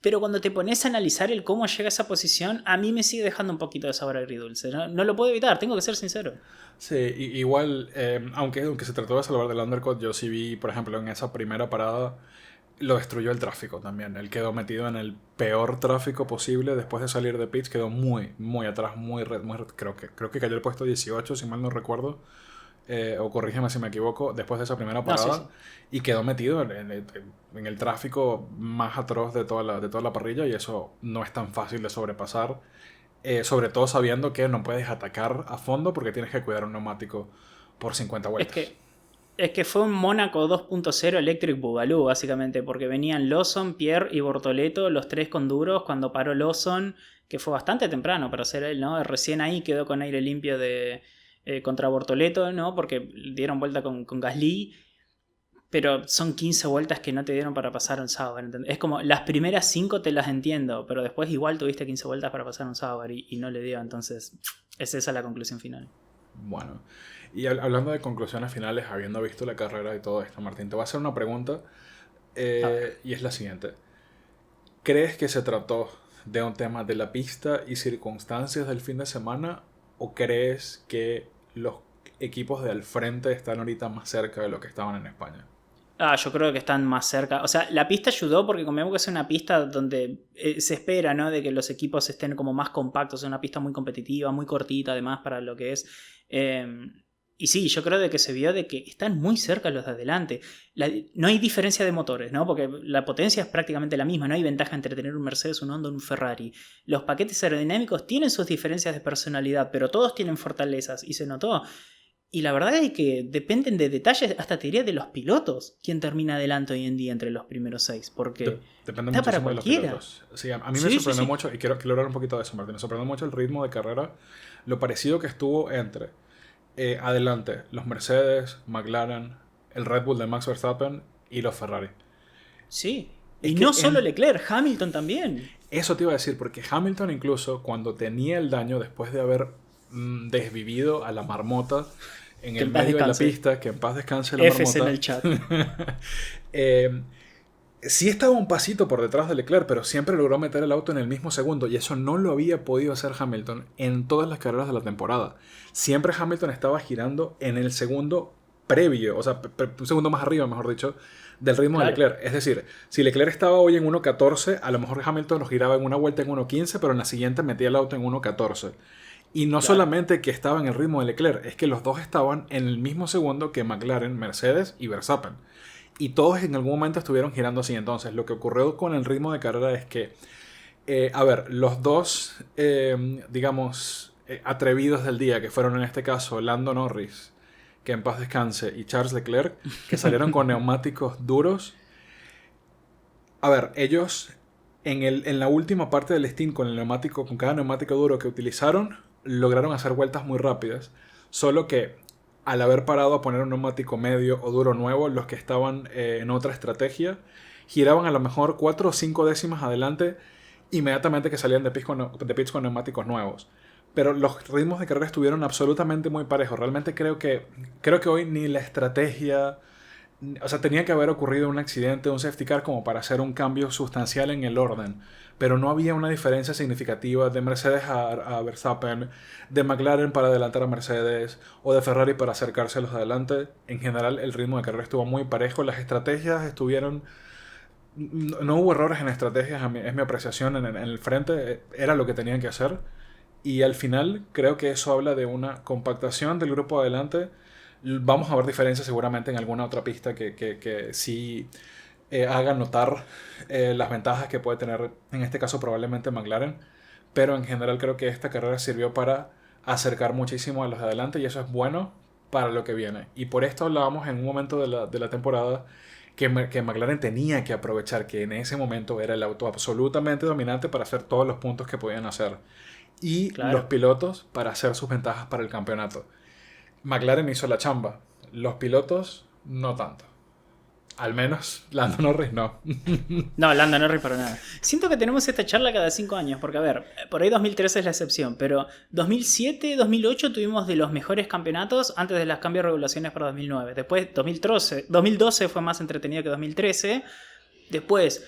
Pero cuando te pones a analizar el cómo llega a esa posición, a mí me sigue dejando un poquito de sabor agridulce. No lo puedo evitar, tengo que ser sincero. Sí, igual, aunque se trató de salvar del undercut, yo sí vi, por ejemplo, en esa primera parada, lo destruyó el tráfico también. Él quedó metido en el peor tráfico posible después de salir de pits, quedó muy, muy atrás, creo que cayó el puesto 18, si mal no recuerdo. O corrígeme si me equivoco, después de esa primera parada, No, sí. y quedó metido en el tráfico más atroz de toda la parrilla, y eso no es tan fácil de sobrepasar, sobre todo sabiendo que no puedes atacar a fondo porque tienes que cuidar un neumático por 50 vueltas. Es que fue un Mónaco 2.0 Electric Boogaloo, básicamente, porque venían Lawson, Pierre y Bortoleto, los tres con duros, cuando paró Lawson, que fue bastante temprano para ser él, ¿no? Recién ahí quedó con aire limpio contra Bortoleto, ¿no? Porque dieron vuelta con Gasly, pero son 15 vueltas que no te dieron para pasar un Sauber, ¿entendés? Es como, las primeras 5 te las entiendo, pero después igual tuviste 15 vueltas para pasar un Sauber y no le dio, entonces es esa la conclusión final. Bueno, y hablando de conclusiones finales, habiendo visto la carrera y todo esto, Martín, te voy a hacer una pregunta, y es la siguiente. ¿Crees que se trató de un tema de la pista y circunstancias del fin de semana, o crees que los equipos de al frente están ahorita más cerca de lo que estaban en España? Yo creo que están más cerca. O sea, la pista ayudó porque como que es una pista donde se espera, ¿no? De que los equipos estén como más compactos. Es una pista muy competitiva, muy cortita además para lo que es. Y sí, yo creo de que se vio de que están muy cerca los de adelante. No hay diferencia de motores, ¿no? Porque la potencia es prácticamente la misma. No hay ventaja entre tener un Mercedes, un Honda o un Ferrari. Los paquetes aerodinámicos tienen sus diferencias de personalidad, pero todos tienen fortalezas. Y se notó. Y la verdad es que dependen de detalles, hasta te diría de los pilotos, quién termina adelante hoy en día entre los primeros 6, porque depende está para muchísimo de los cualquiera. pilotos. Sí, a mí me sorprendió mucho, y quiero hablar un poquito de eso, Martín. Me sorprendió mucho el ritmo de carrera, lo parecido que estuvo entre adelante los Mercedes, McLaren, el Red Bull de Max Verstappen y los Ferrari. Sí. Y no solo Leclerc, Hamilton también. Eso te iba a decir, porque Hamilton incluso cuando tenía el daño después de haber desvivido a la marmota en el medio de la pista, que en paz descanse la Fs marmota. en el chat. Sí estaba un pasito por detrás de Leclerc, pero siempre logró meter el auto en el mismo segundo, y eso no lo había podido hacer Hamilton en todas las carreras de la temporada. Siempre Hamilton estaba girando en el segundo previo, o sea, un segundo más arriba, mejor dicho, del ritmo de Leclerc. Es decir, si Leclerc estaba hoy en 1.14, a lo mejor Hamilton lo giraba en una vuelta en 1.15, pero en la siguiente metía el auto en 1.14. Y no solamente que estaba en el ritmo de Leclerc, es que los dos estaban en el mismo segundo que McLaren, Mercedes y Verstappen. Y todos en algún momento estuvieron girando así. Entonces, lo que ocurrió con el ritmo de carrera es que, los dos, atrevidos del día, que fueron en este caso Lando Norris, que en paz descanse, y Charles Leclerc, que salieron con neumáticos duros. A ver, ellos en la última parte del stint con cada neumático duro que utilizaron, lograron hacer vueltas muy rápidas. Solo que al haber parado a poner un neumático medio o duro nuevo, los que estaban en otra estrategia giraban a lo mejor 4 o 5 décimas adelante inmediatamente que salían de pits con neumáticos nuevos. Pero los ritmos de carrera estuvieron absolutamente muy parejos. Realmente creo que hoy ni la estrategia... O sea, tenía que haber ocurrido un accidente, un safety car, como para hacer un cambio sustancial en el orden. Pero no había una diferencia significativa de Mercedes a Verstappen, de McLaren para adelantar a Mercedes, o de Ferrari para acercarse a los de adelante. En general, el ritmo de carrera estuvo muy parejo. Las estrategias estuvieron... No hubo errores en estrategias, es mi apreciación en el frente. Era lo que tenían que hacer. Y al final, creo que eso habla de una compactación del grupo adelante. Vamos a ver diferencias seguramente en alguna otra pista que sí haga notar las ventajas que puede tener, en este caso probablemente McLaren, pero en general creo que esta carrera sirvió para acercar muchísimo a los de adelante, y eso es bueno para lo que viene. Y por esto hablábamos en un momento de la temporada que McLaren tenía que aprovechar que en ese momento era el auto absolutamente dominante para hacer todos los puntos que podían hacer, y los pilotos para hacer sus ventajas para el campeonato. McLaren hizo la chamba, los pilotos no tanto. Al menos Lando Norris no. No, Lando Norris para nada. Siento que tenemos esta charla cada 5 años, porque a ver, por ahí 2013 es la excepción, pero 2007, 2008 tuvimos de los mejores campeonatos antes de los cambios de regulaciones para 2009. Después 2012 fue más entretenido que 2013. Después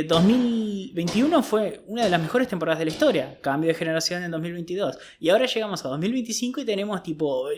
2021 fue una de las mejores temporadas de la historia. Cambio de generación en 2022. Y ahora llegamos a 2025 y tenemos tipo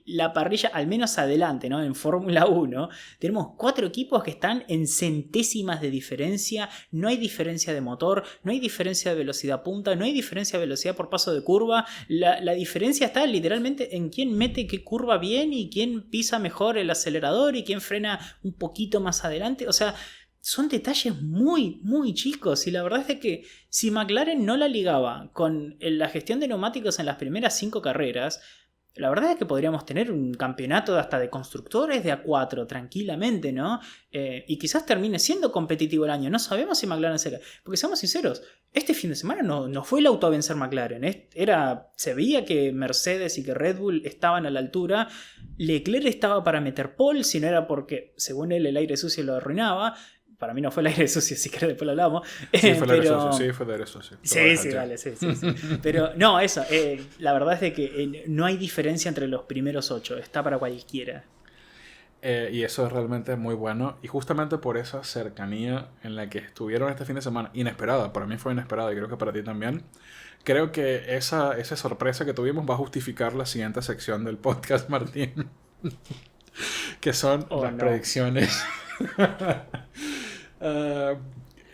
la parrilla al menos adelante, ¿no? En Fórmula 1 tenemos 4 equipos que están en centésimas de diferencia. No hay diferencia de motor, no hay diferencia de velocidad punta, no hay diferencia de velocidad por paso de curva. La diferencia está literalmente en quién mete qué curva bien y quién pisa mejor el acelerador y quién frena un poquito más adelante. O sea, son detalles muy, muy chicos, y la verdad es de que si McLaren no la ligaba con la gestión de neumáticos en las primeras 5 carreras, la verdad es que podríamos tener un campeonato hasta de constructores de A4 tranquilamente, ¿no? Y quizás termine siendo competitivo el año. No sabemos si McLaren se cae. Porque seamos sinceros, este fin de semana no fue el auto a vencer McLaren. Se veía que Mercedes y que Red Bull estaban a la altura. Leclerc estaba para meter pole, si no era porque, según él, el aire sucio lo arruinaba. Para mí no fue el aire sucio, si querés después lo hablamos. Sí, fue el aire sucio, sí, fue el aire sucio. Sí, vale, sí. Pero no, eso, la verdad es de que no hay diferencia entre los primeros 8, está para cualquiera. Y eso es realmente muy bueno, y justamente por esa cercanía en la que estuvieron este fin de semana, inesperada, para mí fue inesperada y creo que para ti también, creo que esa sorpresa que tuvimos va a justificar la siguiente sección del podcast, Martín, que son las predicciones.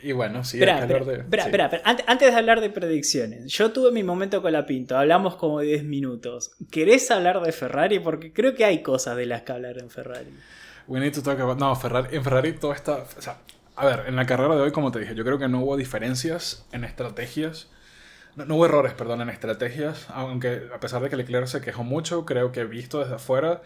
Y bueno, sí, Espera, antes de hablar de predicciones, yo tuve mi momento con la Pinto, hablamos como 10 minutos. ¿Querés hablar de Ferrari? Porque creo que hay cosas de las que hablar en Ferrari. We need to talk about... No, en Ferrari todo está... O sea, a ver, en la carrera de hoy, como te dije, yo creo que no hubo diferencias en estrategias. No hubo errores, perdón, en estrategias. Aunque a pesar de que Leclerc se quejó mucho, creo que visto desde afuera,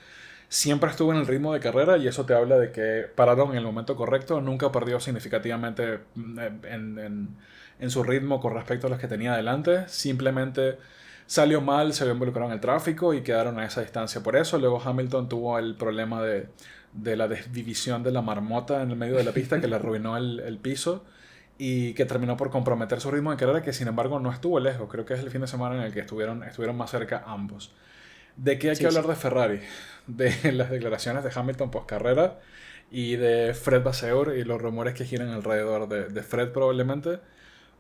siempre estuvo en el ritmo de carrera, y eso te habla de que pararon en el momento correcto. Nunca perdió significativamente en su ritmo con respecto a los que tenía adelante. Simplemente salió mal, se vio involucrado en el tráfico y quedaron a esa distancia por eso. Luego Hamilton tuvo el problema de de la división de la marmota en el medio de la pista que le arruinó el piso y que terminó por comprometer su ritmo de carrera, que sin embargo no estuvo lejos. Creo que es el fin de semana en el que estuvieron más cerca ambos. ¿De qué hay que hablar de Ferrari? De las declaraciones de Hamilton post carrera y de Fred Vasseur y los rumores que giran alrededor de Fred probablemente.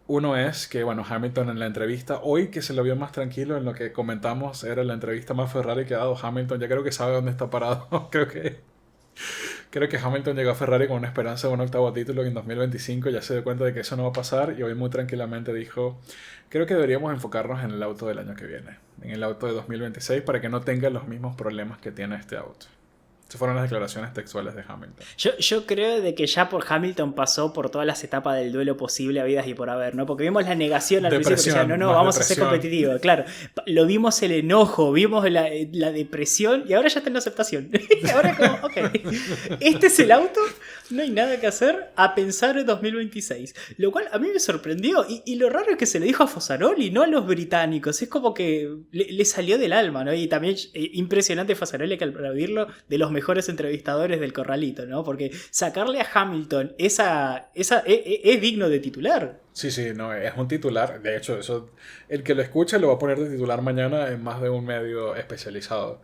Uno es que, bueno, Hamilton en la entrevista, hoy que se lo vio más tranquilo en lo que comentamos, era la entrevista más Ferrari que ha dado Hamilton. Ya creo que sabe dónde está parado. Creo que Hamilton llegó a Ferrari con una esperanza de un octavo título y en 2025 ya se dio cuenta de que eso no va a pasar y hoy muy tranquilamente dijo, creo que deberíamos enfocarnos en el auto del año que viene, en el auto de 2026 para que no tenga los mismos problemas que tiene este auto. Esas fueron las declaraciones textuales de Hamilton. Yo creo de que ya por Hamilton pasó por todas las etapas del duelo posible habidas y por haber, ¿no? Porque vimos la negación al principio, que decía, no, vamos a ser competitivos. Claro, lo vimos el enojo, vimos la depresión y ahora ya está en la aceptación. Ahora como, ok, este es el auto, no hay nada que hacer a pensar en 2026. Lo cual a mí me sorprendió y lo raro es que se le dijo a Fossaroli, no a los británicos. Es como que le salió del alma, ¿no? Y también impresionante Fossaroli que al aplaudirlo de los mejores entrevistadores del corralito, ¿no? Porque sacarle a Hamilton es digno de titular. Sí, no, es un titular. De hecho, eso, el que lo escuche lo va a poner de titular mañana en más de un medio especializado.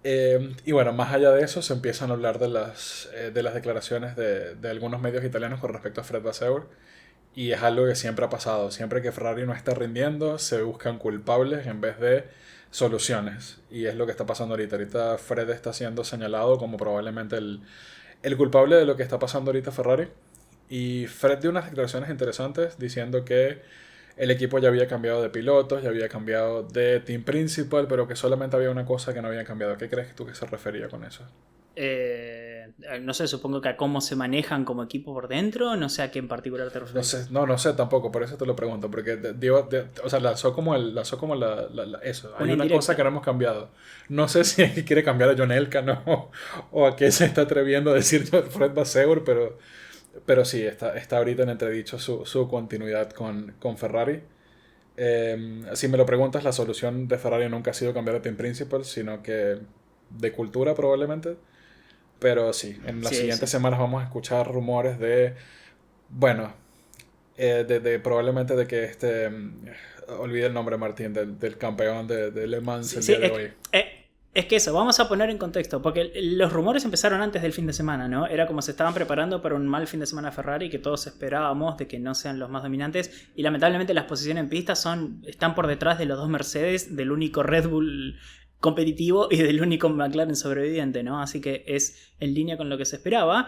Y bueno, más allá de eso, se empiezan a hablar de las declaraciones de algunos medios italianos con respecto a Fred Vasseur. Y es algo que siempre ha pasado. Siempre que Ferrari no está rindiendo, se buscan culpables en vez de soluciones. Y es lo que está pasando ahorita. Ahorita Fred está siendo señalado como probablemente el culpable de lo que está pasando ahorita Ferrari. Y Fred dio unas declaraciones interesantes diciendo que el equipo ya había cambiado de pilotos, ya había cambiado de team principal, pero que solamente había una cosa que no había cambiado. ¿Qué crees tú que se refería con eso? No sé, supongo que a cómo se manejan como equipo por dentro, no sé a qué en particular te refieres. No sé tampoco, por eso te lo pregunto, porque o sea, lanzó como eso. Hay una cosa que no hemos cambiado. No sé si es que quiere cambiar a John Elkann o a qué se está atreviendo a decir Fred Vasseur, pero sí, está ahorita en entredicho su continuidad con Ferrari. Si me lo preguntas, la solución de Ferrari nunca ha sido cambiar de team principal, sino que de cultura probablemente. Pero sí, en las siguientes semanas vamos a escuchar rumores de, bueno, probablemente de que olvide el nombre, Martín, del campeón de Le Mans el día de hoy. Es que eso, vamos a poner en contexto, porque los rumores empezaron antes del fin de semana, ¿no? Era como se estaban preparando para un mal fin de semana Ferrari, que todos esperábamos de que no sean los más dominantes, y lamentablemente las posiciones en pista están por detrás de los dos Mercedes, del único Red Bull competitivo y del único McLaren sobreviviente, ¿no? Así que es en línea con lo que se esperaba.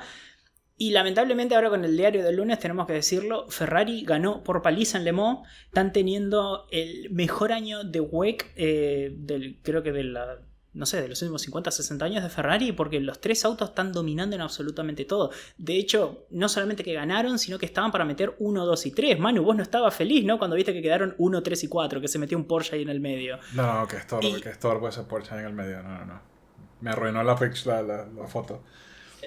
Y lamentablemente ahora con el diario del lunes tenemos que decirlo, Ferrari ganó por paliza en Le Mans, están teniendo el mejor año de WEC creo que de los últimos 50, 60 años de Ferrari, porque los tres autos están dominando en absolutamente todo. De hecho, no solamente que ganaron, sino que estaban para meter 1, 2 y 3. Manu, vos no estabas feliz, ¿no? Cuando viste que quedaron 1, 3 y 4, que se metió un Porsche ahí en el medio. No, que estorbo ese Porsche ahí en el medio, no. Me arruinó la foto.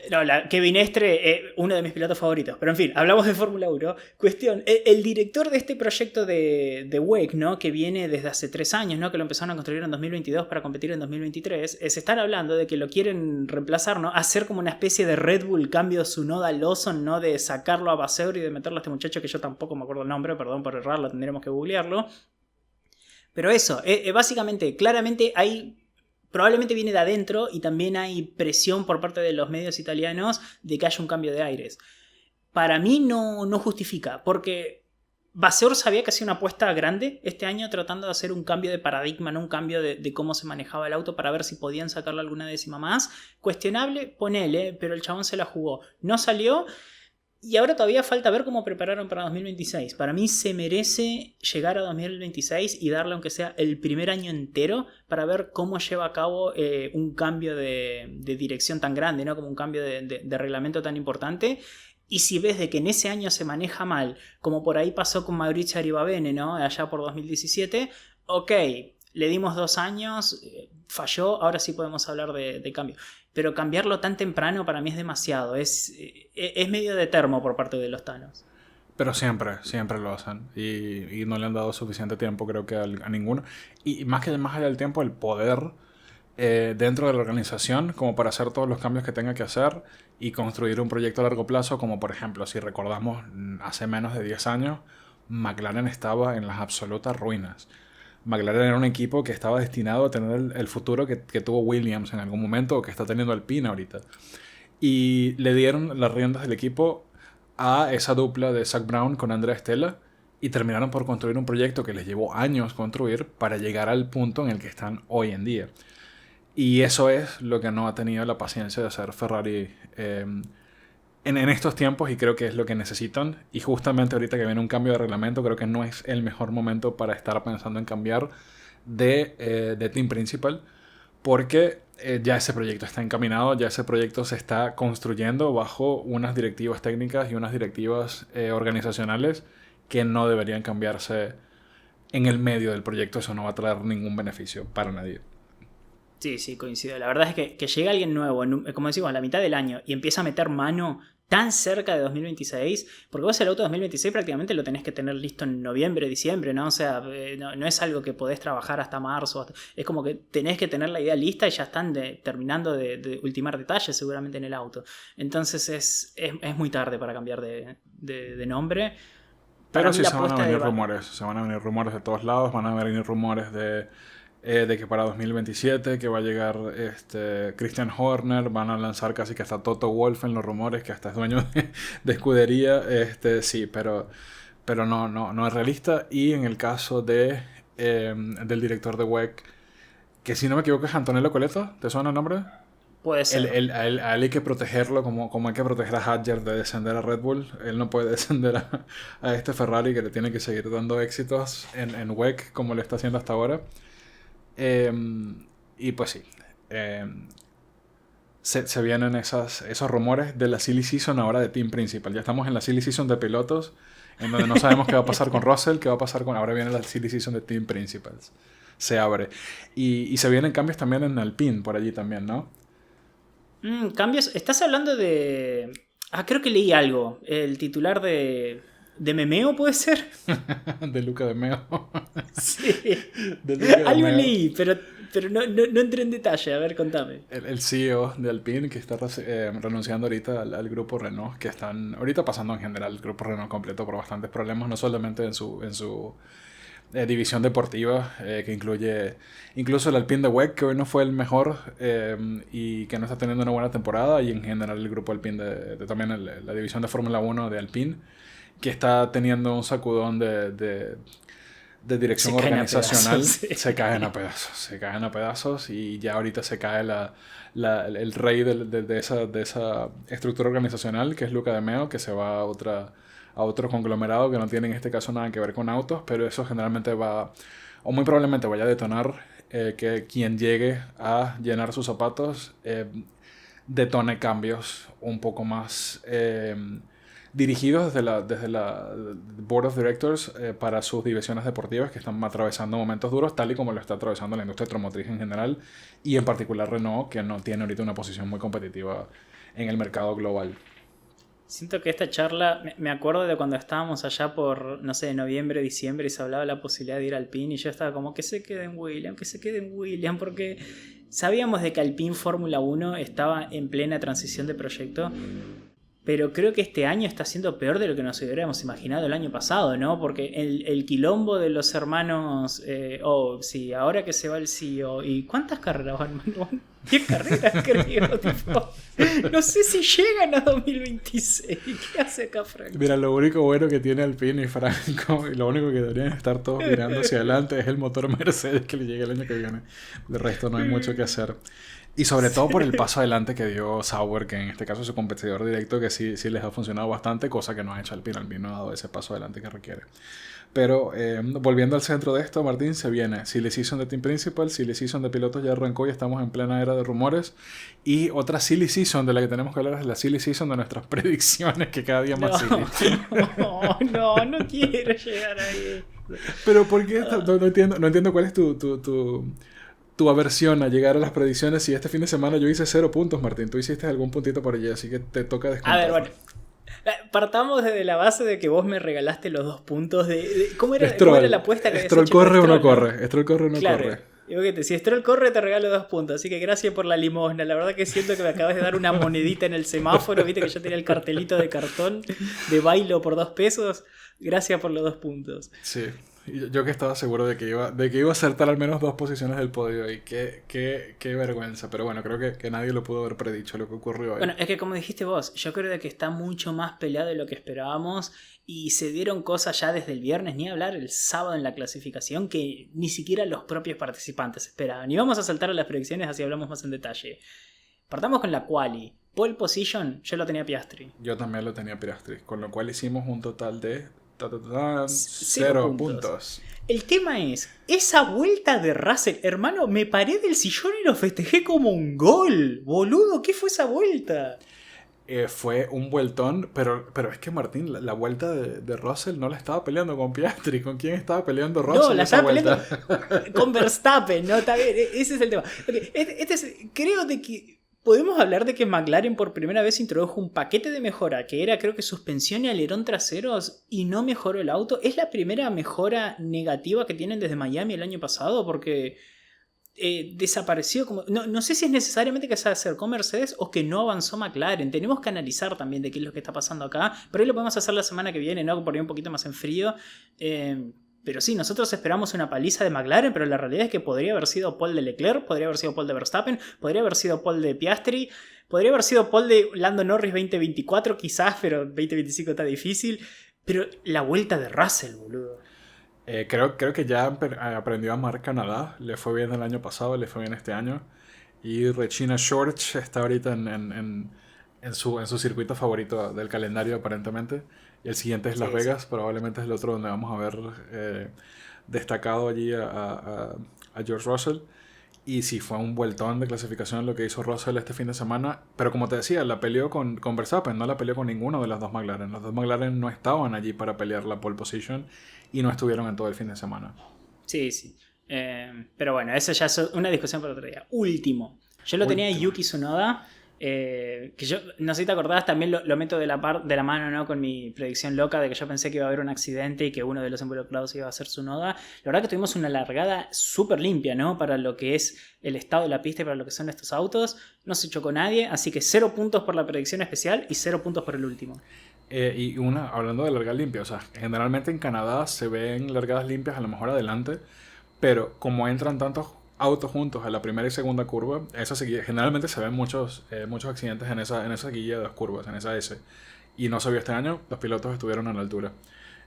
No, Kevin Estre, uno de mis pilotos favoritos. Pero en fin, hablamos de Fórmula 1. Cuestión, el director de este proyecto de WEC, ¿no? Que viene desde hace 3 años, ¿no? Que lo empezaron a construir en 2022 para competir en 2023. Se están hablando de que lo quieren reemplazar, ¿no? Hacer como una especie de Red Bull cambio Tsunoda Lawson, ¿no? De sacarlo a Vasseur y de meterlo a este muchacho que yo tampoco me acuerdo el nombre, perdón por errarlo, tendremos que googlearlo. Pero eso, básicamente, claramente probablemente viene de adentro y también hay presión por parte de los medios italianos de que haya un cambio de aires. Para mí no justifica, porque Vasseur sabía que hacía una apuesta grande este año tratando de hacer un cambio de paradigma, ¿no? Un cambio de cómo se manejaba el auto para ver si podían sacarle alguna décima más. Cuestionable, ponele, pero el chabón se la jugó. No salió. Y ahora todavía falta ver cómo prepararon para 2026. Para mí se merece llegar a 2026 y darle aunque sea el primer año entero para ver cómo lleva a cabo un cambio de dirección tan grande, ¿no? Como un cambio de reglamento tan importante. Y si ves de que en ese año se maneja mal, como por ahí pasó con Maurizio Arrivabene, ¿no? Allá por 2017, ok, le dimos 2 años, falló, ahora sí podemos hablar de cambio. Pero cambiarlo tan temprano para mí es demasiado. Es medio de termo por parte de los Thanos. Pero siempre lo hacen. Y no le han dado suficiente tiempo, creo que a ninguno. Y más allá del tiempo, el poder dentro de la organización como para hacer todos los cambios que tenga que hacer y construir un proyecto a largo plazo, como por ejemplo, si recordamos, hace menos de 10 años, McLaren estaba en las absolutas ruinas. McLaren era un equipo que estaba destinado a tener el futuro que tuvo Williams en algún momento o que está teniendo Alpine ahorita. Y le dieron las riendas del equipo a esa dupla de Zak Brown con Andrea Stella y terminaron por construir un proyecto que les llevó años construir para llegar al punto en el que están hoy en día. Y eso es lo que no ha tenido la paciencia de hacer Ferrari en estos tiempos, y creo que es lo que necesitan. Y justamente ahorita que viene un cambio de reglamento, creo que no es el mejor momento para estar pensando en cambiar de team principal, porque ya ese proyecto está encaminado, ya ese proyecto se está construyendo bajo unas directivas técnicas y unas directivas organizacionales que no deberían cambiarse en el medio del proyecto. Eso no va a traer ningún beneficio para nadie. Sí, sí, coincido. La verdad es que llega alguien nuevo, como decimos, a la mitad del año y empieza a meter mano tan cerca de 2026, porque vos el auto 2026 prácticamente lo tenés que tener listo en noviembre, diciembre, ¿no? O sea, no es algo que podés trabajar hasta marzo, es como que tenés que tener la idea lista y ya están terminando de ultimar detalles seguramente en el auto. Entonces es muy tarde para cambiar de nombre. Pero sí se van a venir rumores, se van a venir rumores de todos lados, van a venir rumores de que para 2027 que va a llegar Christian Horner, van a lanzar casi que hasta Toto Wolff en los rumores, que hasta es dueño de escudería, sí, pero no es realista. Y en el caso del director de WEC, que si no me equivoco es Antonello Coletto, ¿te suena el nombre? Puede ser. A él hay que protegerlo como hay que proteger a Hadjar de descender a Red Bull. Él no puede descender a este Ferrari que le tiene que seguir dando éxitos en WEC como lo está haciendo hasta ahora. Y pues sí, se vienen esos rumores de la silly season ahora de team principal. Ya estamos en la silly season de pilotos, en donde no sabemos qué va a pasar con Russell, qué va a pasar con... Ahora viene la silly season de team principals. Se abre. Y se vienen cambios también en Alpine, por allí también, ¿no? Cambios. ¿Estás hablando de...? Creo que leí algo. El titular de Memeo, ¿puede ser? De Luca de Meo. Sí. Algo leí, pero no entré en detalle. A ver, contame. El CEO de Alpine, que está renunciando ahorita al grupo Renault, que están ahorita pasando en general el grupo Renault completo por bastantes problemas, no solamente en su división deportiva, que incluye incluso el Alpine de WEC, que hoy no fue el mejor y que no está teniendo una buena temporada, y en general el grupo Alpine también la división de Fórmula 1 de Alpine, que está teniendo un sacudón de dirección organizacional. Se caen a pedazos y ya ahorita se cae el rey de esa estructura organizacional, que es Luca de Meo, que se va a otro conglomerado que no tiene en este caso nada que ver con autos, pero eso generalmente va, o muy probablemente vaya a detonar que quien llegue a llenar sus zapatos detone cambios un poco más dirigidos desde la Board of Directors para sus divisiones deportivas, que están atravesando momentos duros, tal y como lo está atravesando la industria automotriz en general, y en particular Renault, que no tiene ahorita una posición muy competitiva en el mercado global. Siento que esta charla, me acuerdo de cuando estábamos allá por, no sé, noviembre, diciembre, y se hablaba de la posibilidad de ir al Alpine, y yo estaba como, que se quede en Williams, porque sabíamos de que Alpine Fórmula 1 estaba en plena transición de proyecto, pero creo que este año está siendo peor de lo que nos hubiéramos imaginado el año pasado, ¿no? Porque el quilombo de los hermanos, sí, ahora que se va el CEO, ¿y cuántas carreras van? 10 carreras, creo, tipo. No sé si llegan a 2026. ¿Qué hace acá, Franco? Mira, lo único bueno que tiene Alpine y Franco, y lo único que deberían estar todos mirando hacia adelante, es el motor Mercedes que le llegue el año que viene. De resto no hay mucho que hacer. Y sobre todo por el paso adelante que dio Sauber, que en este caso es su competidor directo, que sí les ha funcionado bastante, cosa que no ha hecho Alpine. Alpine no ha dado ese paso adelante que requiere. Pero volviendo al centro de esto, Martín, se viene Silly Season de Team Principal, Silly Season de pilotos ya arrancó y estamos en plena era de rumores. Y otra Silly Season de la que tenemos que hablar es la Silly Season de nuestras predicciones, que cada día más silly. No quiero llegar ahí. Pero ¿por qué? No entiendo cuál es tu aversión a llegar a las predicciones. Si este fin de semana yo hice 0 puntos, Martín, tú hiciste algún puntito por allí, así que te toca descontar. A ver, bueno. Partamos desde la base de que vos me regalaste los 2 puntos de ¿cómo era la apuesta que Stroll corre o no corre? Stroll corre o no claro, corre. Y Boquete, si Stroll corre te regalo 2 puntos, así que gracias por la limosna. La verdad que siento que me acabas de dar una monedita en el semáforo, viste que yo tenía el cartelito de cartón de bailo por 2 pesos. Gracias por los 2 puntos. Sí, y yo que estaba seguro de que iba a acertar al menos 2 posiciones del podio y qué vergüenza, pero bueno, creo que nadie lo pudo haber predicho lo que ocurrió ahí. Bueno, es que como dijiste vos, yo creo que está mucho más peleado de lo que esperábamos y se dieron cosas ya desde el viernes, ni hablar el sábado en la clasificación que ni siquiera los propios participantes esperaban. Y vamos a saltar a las predicciones así hablamos más en detalle. Partamos con la quali. Pole position, yo lo tenía Piastri. Yo también lo tenía Piastri, con lo cual hicimos un total de 0 puntos. El tema es, esa vuelta de Russell, hermano, me paré del sillón y lo festejé como un gol. Boludo, ¿qué fue esa vuelta? Fue un vueltón, pero es que Martín, la vuelta de Russell no la estaba peleando con Piastri. ¿Con quién estaba peleando Russell? No, la estaba peleando con Verstappen, ¿no? Está bien, ese es el tema. Okay, creo de que podemos hablar de que McLaren por primera vez introdujo un paquete de mejora que era, creo que suspensión y alerón traseros y no mejoró el auto. Es la primera mejora negativa que tienen desde Miami el año pasado porque desapareció. No sé si es necesariamente que se acercó Mercedes o que no avanzó McLaren. Tenemos que analizar también de qué es lo que está pasando acá. Pero ahí lo podemos hacer la semana que viene, ¿no? Por ahí un poquito más en frío. Pero sí, nosotros esperamos una paliza de McLaren, pero la realidad es que podría haber sido pole de Leclerc, podría haber sido pole de Verstappen, podría haber sido pole de Piastri, podría haber sido pole de Lando Norris 2024 quizás, pero 2025 está difícil. Pero la vuelta de Russell, boludo. Creo que ya aprendió a amar Canadá. Le fue bien el año pasado, le fue bien este año. Y Regina George está ahorita en su circuito favorito del calendario aparentemente. Y el siguiente es Las Vegas, probablemente es el otro donde vamos a ver destacado allí a George Russell. Y sí, fue un vueltón de clasificación lo que hizo Russell este fin de semana. Pero como te decía, la peleó con Verstappen, no la peleó con ninguno de las dos McLaren. Los dos McLaren no estaban allí para pelear la pole position y no estuvieron en todo el fin de semana. Sí. Pero bueno, eso ya es una discusión para otro día. Último. Yo lo tenía Yuki Tsunoda. Que yo, no sé si te acordás, también lo meto de la mano, ¿no? Con mi predicción loca de que yo pensé que iba a haber un accidente y que uno de los involucrados iba a ser Tsunoda. La verdad que tuvimos una largada súper limpia, ¿no? Para lo que es el estado de la pista y para lo que son estos autos. No se chocó nadie, así que 0 puntos por la predicción especial y 0 puntos por el último. Hablando de largada limpia, o sea, generalmente en Canadá se ven largadas limpias a lo mejor adelante, pero como entran tantos autos juntos a la primera y segunda curva, generalmente se ven muchos accidentes en esa guilla de 2 curvas, en esa S. Y no se vio este año, los pilotos estuvieron a la altura.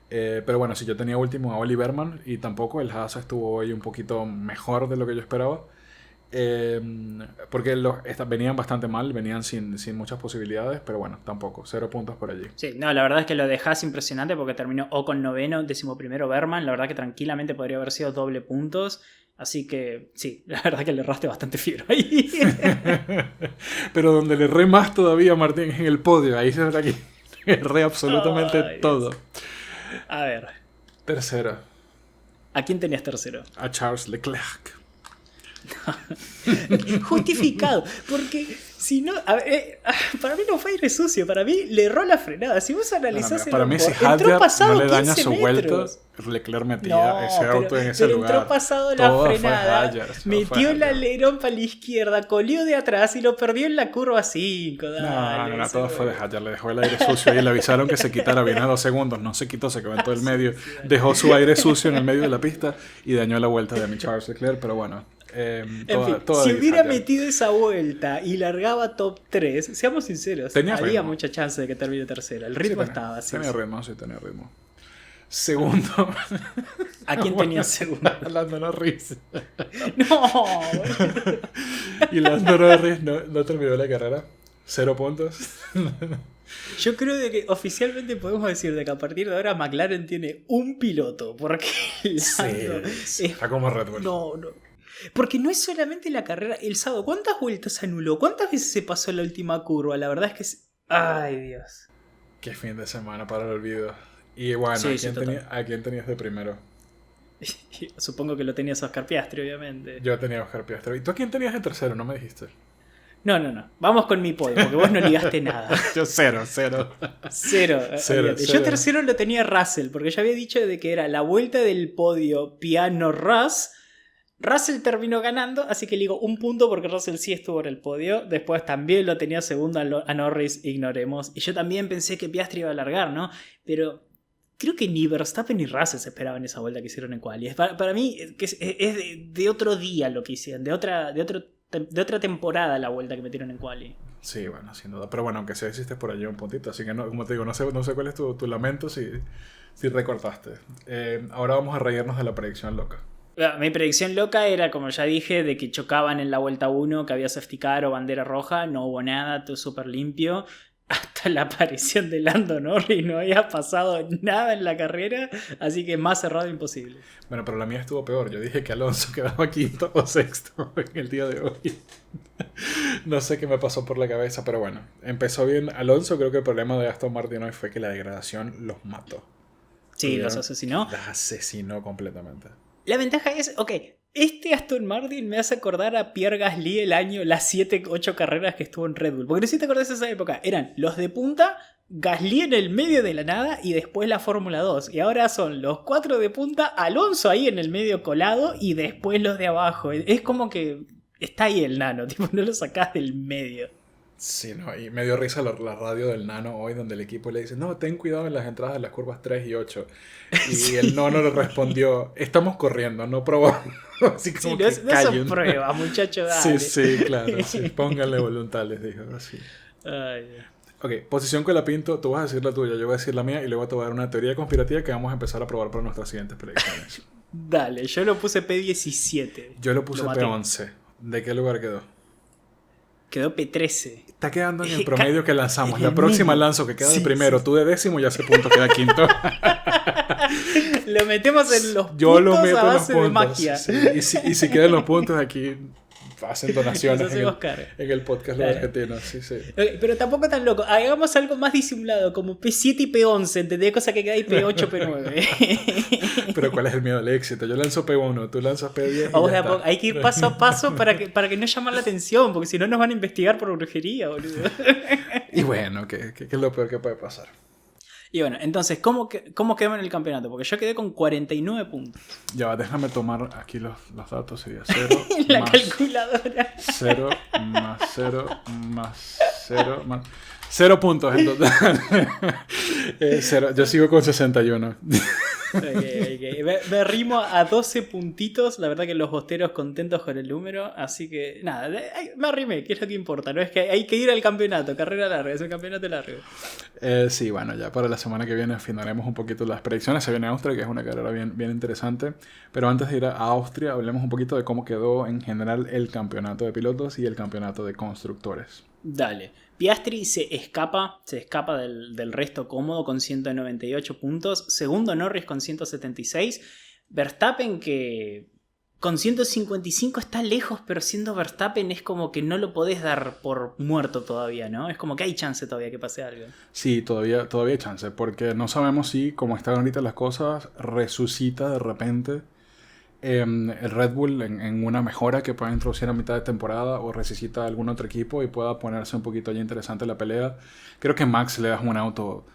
Pero bueno, si yo tenía último a Oli Berman y tampoco el Haas estuvo hoy un poquito mejor de lo que yo esperaba. Porque venían bastante mal, venían sin muchas posibilidades, pero bueno, tampoco, 0 puntos por allí. Sí, no, la verdad es que lo dejás impresionante porque terminó con 9º, 11º Berman. La verdad que tranquilamente podría haber sido doble puntos. Así que sí, la verdad que le erraste bastante fiero ahí. Pero donde le erré más todavía, Martín, es en el podio. Ahí se nota que erré absolutamente todo. A ver. Tercero. ¿A quién tenías tercero? A Charles Leclerc. Justificado, porque si no, para mí no fue aire sucio, para mí le erró la frenada. Si vos analizás para mí si Hadjar no le daña su vuelta, Leclerc metía ese auto en ese lugar. Entró pasado la frenada, metió el alerón para la izquierda, colió de atrás y lo perdió en la curva 5. No, todo fue de Hadjar, le dejó el aire sucio y le avisaron que se quitara bien a 2 segundos, no se quitó, se quedó en todo el medio, dejó su aire sucio en el medio de la pista y dañó la vuelta de mi Charles Leclerc, pero bueno. Si hubiera metido esa vuelta y largaba top 3, seamos sinceros, había mucha chance de que termine tercera. El ritmo estaba así. Tenía ritmo. Segundo. ¿A quién tenía segundo? Lando Norris. No. Y Lando Norris no terminó la carrera. 0 puntos. Yo creo de que oficialmente podemos decir de que a partir de ahora McLaren tiene un piloto. Porque está como Red Bull. No. Porque no es solamente la carrera el sábado. ¿Cuántas vueltas anuló? ¿Cuántas veces se pasó la última curva? La verdad es que ay, Dios. Qué fin de semana para el olvido. Y bueno, ¿a quién tenías de primero? Supongo que lo tenías a Oscar Piastri, obviamente. Yo tenía a Oscar Piastri. ¿Y tú a quién tenías de tercero? No me dijiste. No. Vamos con mi podio, porque vos no ligaste nada. Yo cero. Yo tercero lo tenía Russell, porque ya había dicho de que era la vuelta del podio piano Russ. Russell terminó ganando, así que le digo un punto porque Russell sí estuvo en el podio. Después también lo tenía segundo a Norris, ignoremos. Y yo también pensé que Piastri iba a largar, ¿no? Pero creo que ni Verstappen ni Russell se esperaban esa vuelta que hicieron en quali. Para mí es de otro día lo que hicieron, de otra temporada la vuelta que metieron en quali. Sí, bueno, sin duda. Pero bueno, aunque sea hiciste por allí un puntito. Así que, no, como te digo, no sé cuál es tu lamento si recortaste. Ahora vamos a reírnos de la predicción loca. Mi predicción loca era, como ya dije, de que chocaban en la vuelta 1, que había safety car o bandera roja. No hubo nada, todo súper limpio. Hasta la aparición de Lando Norris no había pasado nada en la carrera, así que más cerrado imposible. Bueno, pero la mía estuvo peor. Yo dije que Alonso quedaba quinto o sexto en el día de hoy. No sé qué me pasó por la cabeza, pero bueno, empezó bien Alonso. Creo que el problema de Aston Martin hoy fue que la degradación los mató. Sí, los asesinó. Las asesinó completamente. La ventaja es, ok, este Aston Martin me hace acordar a Pierre Gasly el año, las 7-8 carreras que estuvo en Red Bull. Porque no sé si te acordás de esa época, eran los de punta, Gasly en el medio de la nada y después la Fórmula 2. Y ahora son los 4 de punta, Alonso ahí en el medio colado y después los de abajo. Es como que está ahí el nano, tipo, no lo sacás del medio. Sí, no, y me dio risa la radio del nano hoy donde el equipo le dice, no, ten cuidado en las entradas de las curvas 3 y 8. Y sí. El nono le respondió, estamos corriendo, no probamos. Así como sí, no son pruebas, muchachos, dale. Sí, claro, sí, pónganle voluntad, les dijo así. Ay. Ok, posición Colapinto, tú vas a decir la tuya, yo voy a decir la mía y luego te voy a dar una teoría conspirativa que vamos a empezar a probar para nuestras siguientes predicciones. Dale, yo lo puse P17. Yo lo puse P11. ¿De qué lugar quedó? Quedó P13. Está quedando en el promedio que lanzamos. La próxima lanzo que queda de primero, tú de décimo y ese punto queda quinto. Lo metemos en los Yo puntos lo meto a base en los puntos, de magia. Sí. Y si quedan los puntos aquí, hacen donaciones en el podcast Los Argentinos. Sí. Pero tampoco tan loco. Hagamos algo más disimulado, como P7 y P11, ¿entendés? Cosa que queda ahí P8, P9. Pero ¿cuál es el miedo al éxito? Yo lanzo P1, tú lanzas P10. Vamos de a poco. Hay que ir paso a paso para que no llamar la atención, porque si no nos van a investigar por brujería, boludo. Y bueno, ¿qué es lo peor que puede pasar? Y bueno, entonces, ¿cómo quedamos en el campeonato? Porque yo quedé con 49 puntos. Ya va, déjame tomar aquí los datos. Sería 0 la más calculadora. 0 más 0 más 0 más... 0 puntos en total. 0. Yo sigo con 61. Okay. Me arrimo a 12 puntitos. La verdad que los bosteros contentos con el número. Así que nada, me arrimé, que es lo que importa. No es que hay que ir al campeonato, carrera larga, es un campeonato largo. Sí, bueno, ya para la semana que viene afinaremos un poquito las predicciones. Se viene Austria, que es una carrera bien interesante. Pero antes de ir a Austria, hablemos un poquito de cómo quedó en general el campeonato de pilotos y el campeonato de constructores. Dale. Piastri se escapa del resto cómodo con 198 puntos. Segundo Norris con 176. Verstappen que con 155 está lejos, pero siendo Verstappen es como que no lo podés dar por muerto todavía, ¿no? Es como que hay chance todavía que pase algo. Sí, todavía hay chance, porque no sabemos si, como están ahorita las cosas, resucita de repente el Red Bull en una mejora que pueda introducir a mitad de temporada o resucita algún otro equipo y pueda ponerse un poquito ya interesante la pelea. Creo que Max le da un auto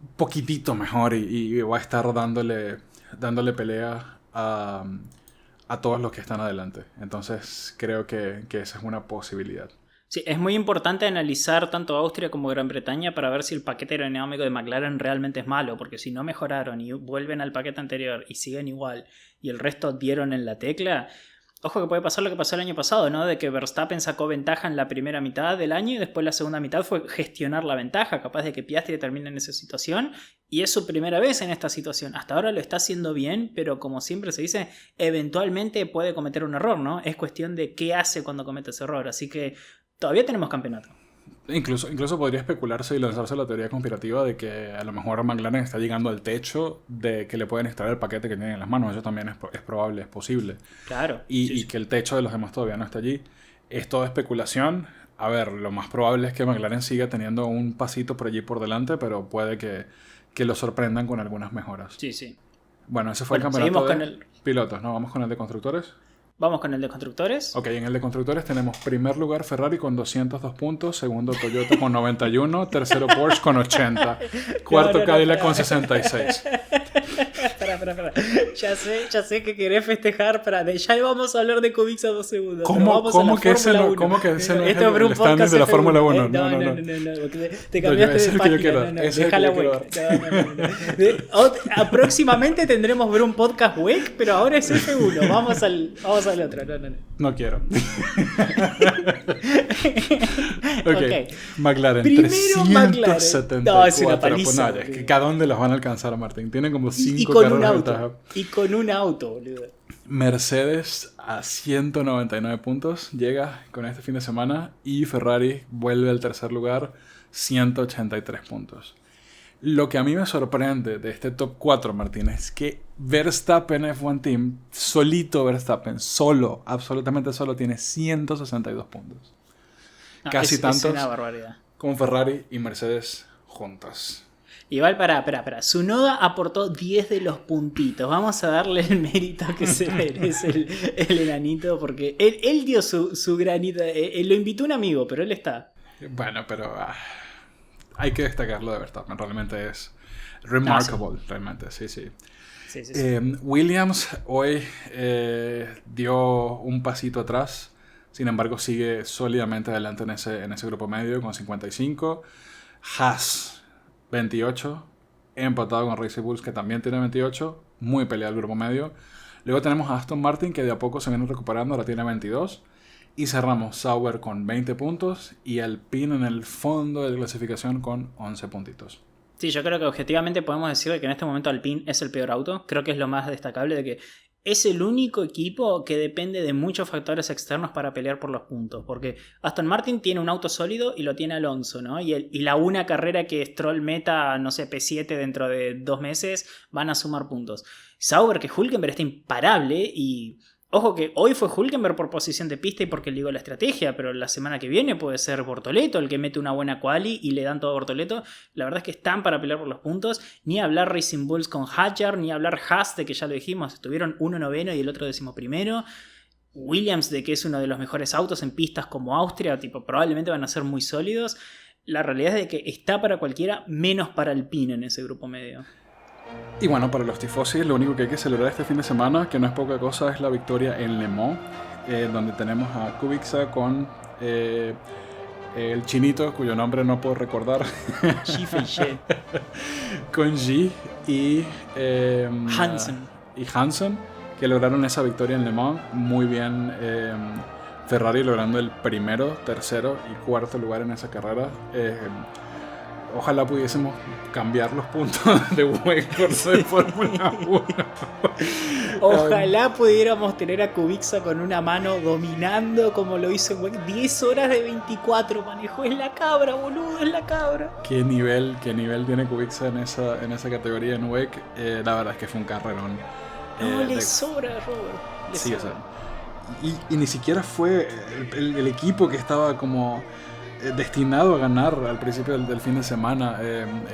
un poquitito mejor y va a estar dándole pelea a todos los que están adelante. Entonces creo que esa es una posibilidad. Sí, es muy importante analizar tanto Austria como Gran Bretaña para ver si el paquete aerodinámico de McLaren realmente es malo, porque si no mejoraron y vuelven al paquete anterior y siguen igual y el resto dieron en la tecla, ojo que puede pasar lo que pasó el año pasado, ¿no? De que Verstappen sacó ventaja en la primera mitad del año y después la segunda mitad fue gestionar la ventaja, capaz de que Piastri termine en esa situación y es su primera vez en esta situación. Hasta ahora lo está haciendo bien, pero como siempre se dice, eventualmente puede cometer un error, ¿no? Es cuestión de qué hace cuando comete ese error, así que todavía tenemos campeonato. Incluso podría especularse y lanzarse la teoría conspirativa de que a lo mejor McLaren está llegando al techo de que le pueden extraer el paquete que tienen en las manos. Eso también es probable, es posible. Claro. Y que el techo de los demás todavía no está allí. Es toda especulación. A ver, lo más probable es que McLaren siga teniendo un pasito por allí por delante, pero puede que lo sorprendan con algunas mejoras. Sí. Bueno, ese fue el campeonato de pilotos, ¿no? Vamos con el de constructores. Vamos con el de constructores. Ok, en el de constructores tenemos primer lugar Ferrari con 202 puntos, segundo Toyota con 91, tercero Porsche con 80, cuarto Cadillac con 66. Pará. Ya sé que querés festejar. Ya vamos a hablar de Kubica 2 segundos. ¿Cómo que ese no es el estándar de la Fórmula 1? No. Te cambiaste de página. Déjala WEC. Próximamente tendremos ver un podcast WEC, pero ahora es F1. Vamos al otro. No quiero. Ok. McLaren, Primero 374 No, es una paliza. puntos. Es que ¿a dónde los van a alcanzar, Martín? Tienen como 5 carreras de ventaja. Y con un auto, boludo. Mercedes a 199 puntos llega con este fin de semana y Ferrari vuelve al tercer lugar, 183 puntos. Lo que a mí me sorprende de este top 4, Martín, es que Verstappen F1 Team, Verstappen, absolutamente solo, tiene 162 puntos. Casi tantos una barbaridad. Como Ferrari y Mercedes juntas. Igual, para. Tsunoda aportó 10 de los puntitos. Vamos a darle el mérito que se merece el enanito, porque él dio su granito. Lo invitó un amigo, pero él está. Bueno, pero hay que destacarlo de Verstappen. Realmente es remarkable, realmente, sí. Williams hoy dio un pasito atrás. Sin embargo, sigue sólidamente adelante en ese grupo medio con 55. Haas, 28. Empatado con Racing Bulls, que también tiene 28. Muy peleado el grupo medio. Luego tenemos a Aston Martin, que de a poco se viene recuperando. Ahora tiene 22. Y cerramos Sauber con 20 puntos. Y Alpine en el fondo de clasificación con 11 puntitos. Sí, yo creo que objetivamente podemos decir que en este momento Alpine es el peor auto. Creo que es lo más destacable de que es el único equipo que depende de muchos factores externos para pelear por los puntos. Porque Aston Martin tiene un auto sólido y lo tiene Alonso, ¿no? Y la una carrera que Stroll meta, no sé, P7 dentro de 2 meses, van a sumar puntos. Sauber, que Hülkenberg está imparable y... Ojo que hoy fue Hülkenberg por posición de pista y porque ligó la estrategia, pero la semana que viene puede ser Bortoleto el que mete una buena quali y le dan todo a Bortoleto. La verdad es que están para pelear por los puntos. Ni hablar Racing Bulls con Hadjar, ni hablar Haas de que ya lo dijimos, estuvieron uno noveno y el otro 11º. Williams de que es uno de los mejores autos en pistas como Austria, probablemente van a ser muy sólidos. La realidad es de que está para cualquiera, menos para Alpine en ese grupo medio. Y bueno, para los tifosis, lo único que hay que celebrar este fin de semana, que no es poca cosa, es la victoria en Le Mans, donde tenemos a Kubica con el chinito, cuyo nombre no puedo recordar. Xi Feixet. Con Xi y Hansen, que lograron esa victoria en Le Mans. Muy bien, Ferrari logrando el primero, tercero y cuarto lugar en esa carrera. Ojalá pudiésemos cambiar los puntos de WEC por ser Fórmula 1. Ojalá pudiéramos tener a Kubica con una mano dominando como lo hizo en WEC. 10 horas de 24 manejó. Es la cabra, boludo, es la cabra. ¿Qué nivel tiene Kubica en esa categoría en WEC? La verdad es que fue un carrerón. Le sobra, Robert. Sí, sobra. O sea, y ni siquiera fue el equipo que estaba como... destinado a ganar al principio del fin de semana.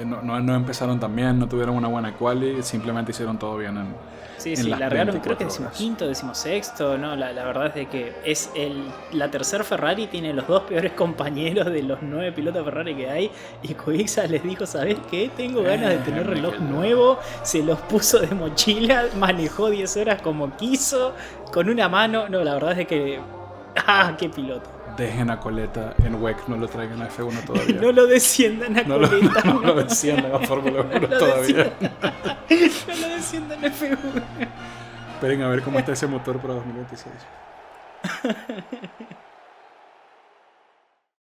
No empezaron tan bien, no tuvieron una buena quali, simplemente hicieron todo bien en la Real creo que 15º, 16º, ¿no? La verdad es de que es la tercer Ferrari, tiene los 2 peores compañeros de los 9 pilotos Ferrari que hay, y Kubica les dijo, ¿sabés qué? Tengo ganas de tener reloj nuevo, se los puso de mochila, manejó 10 horas como quiso, con una mano, no, la verdad es de que... ¡Ah, qué piloto! Dejen a Coleta en WEC, no lo traigan a F1 todavía. No lo desciendan a Coleta. No lo desciendan a Fórmula 1 todavía. No lo desciendan a F1. Esperen a ver cómo está ese motor para 2026.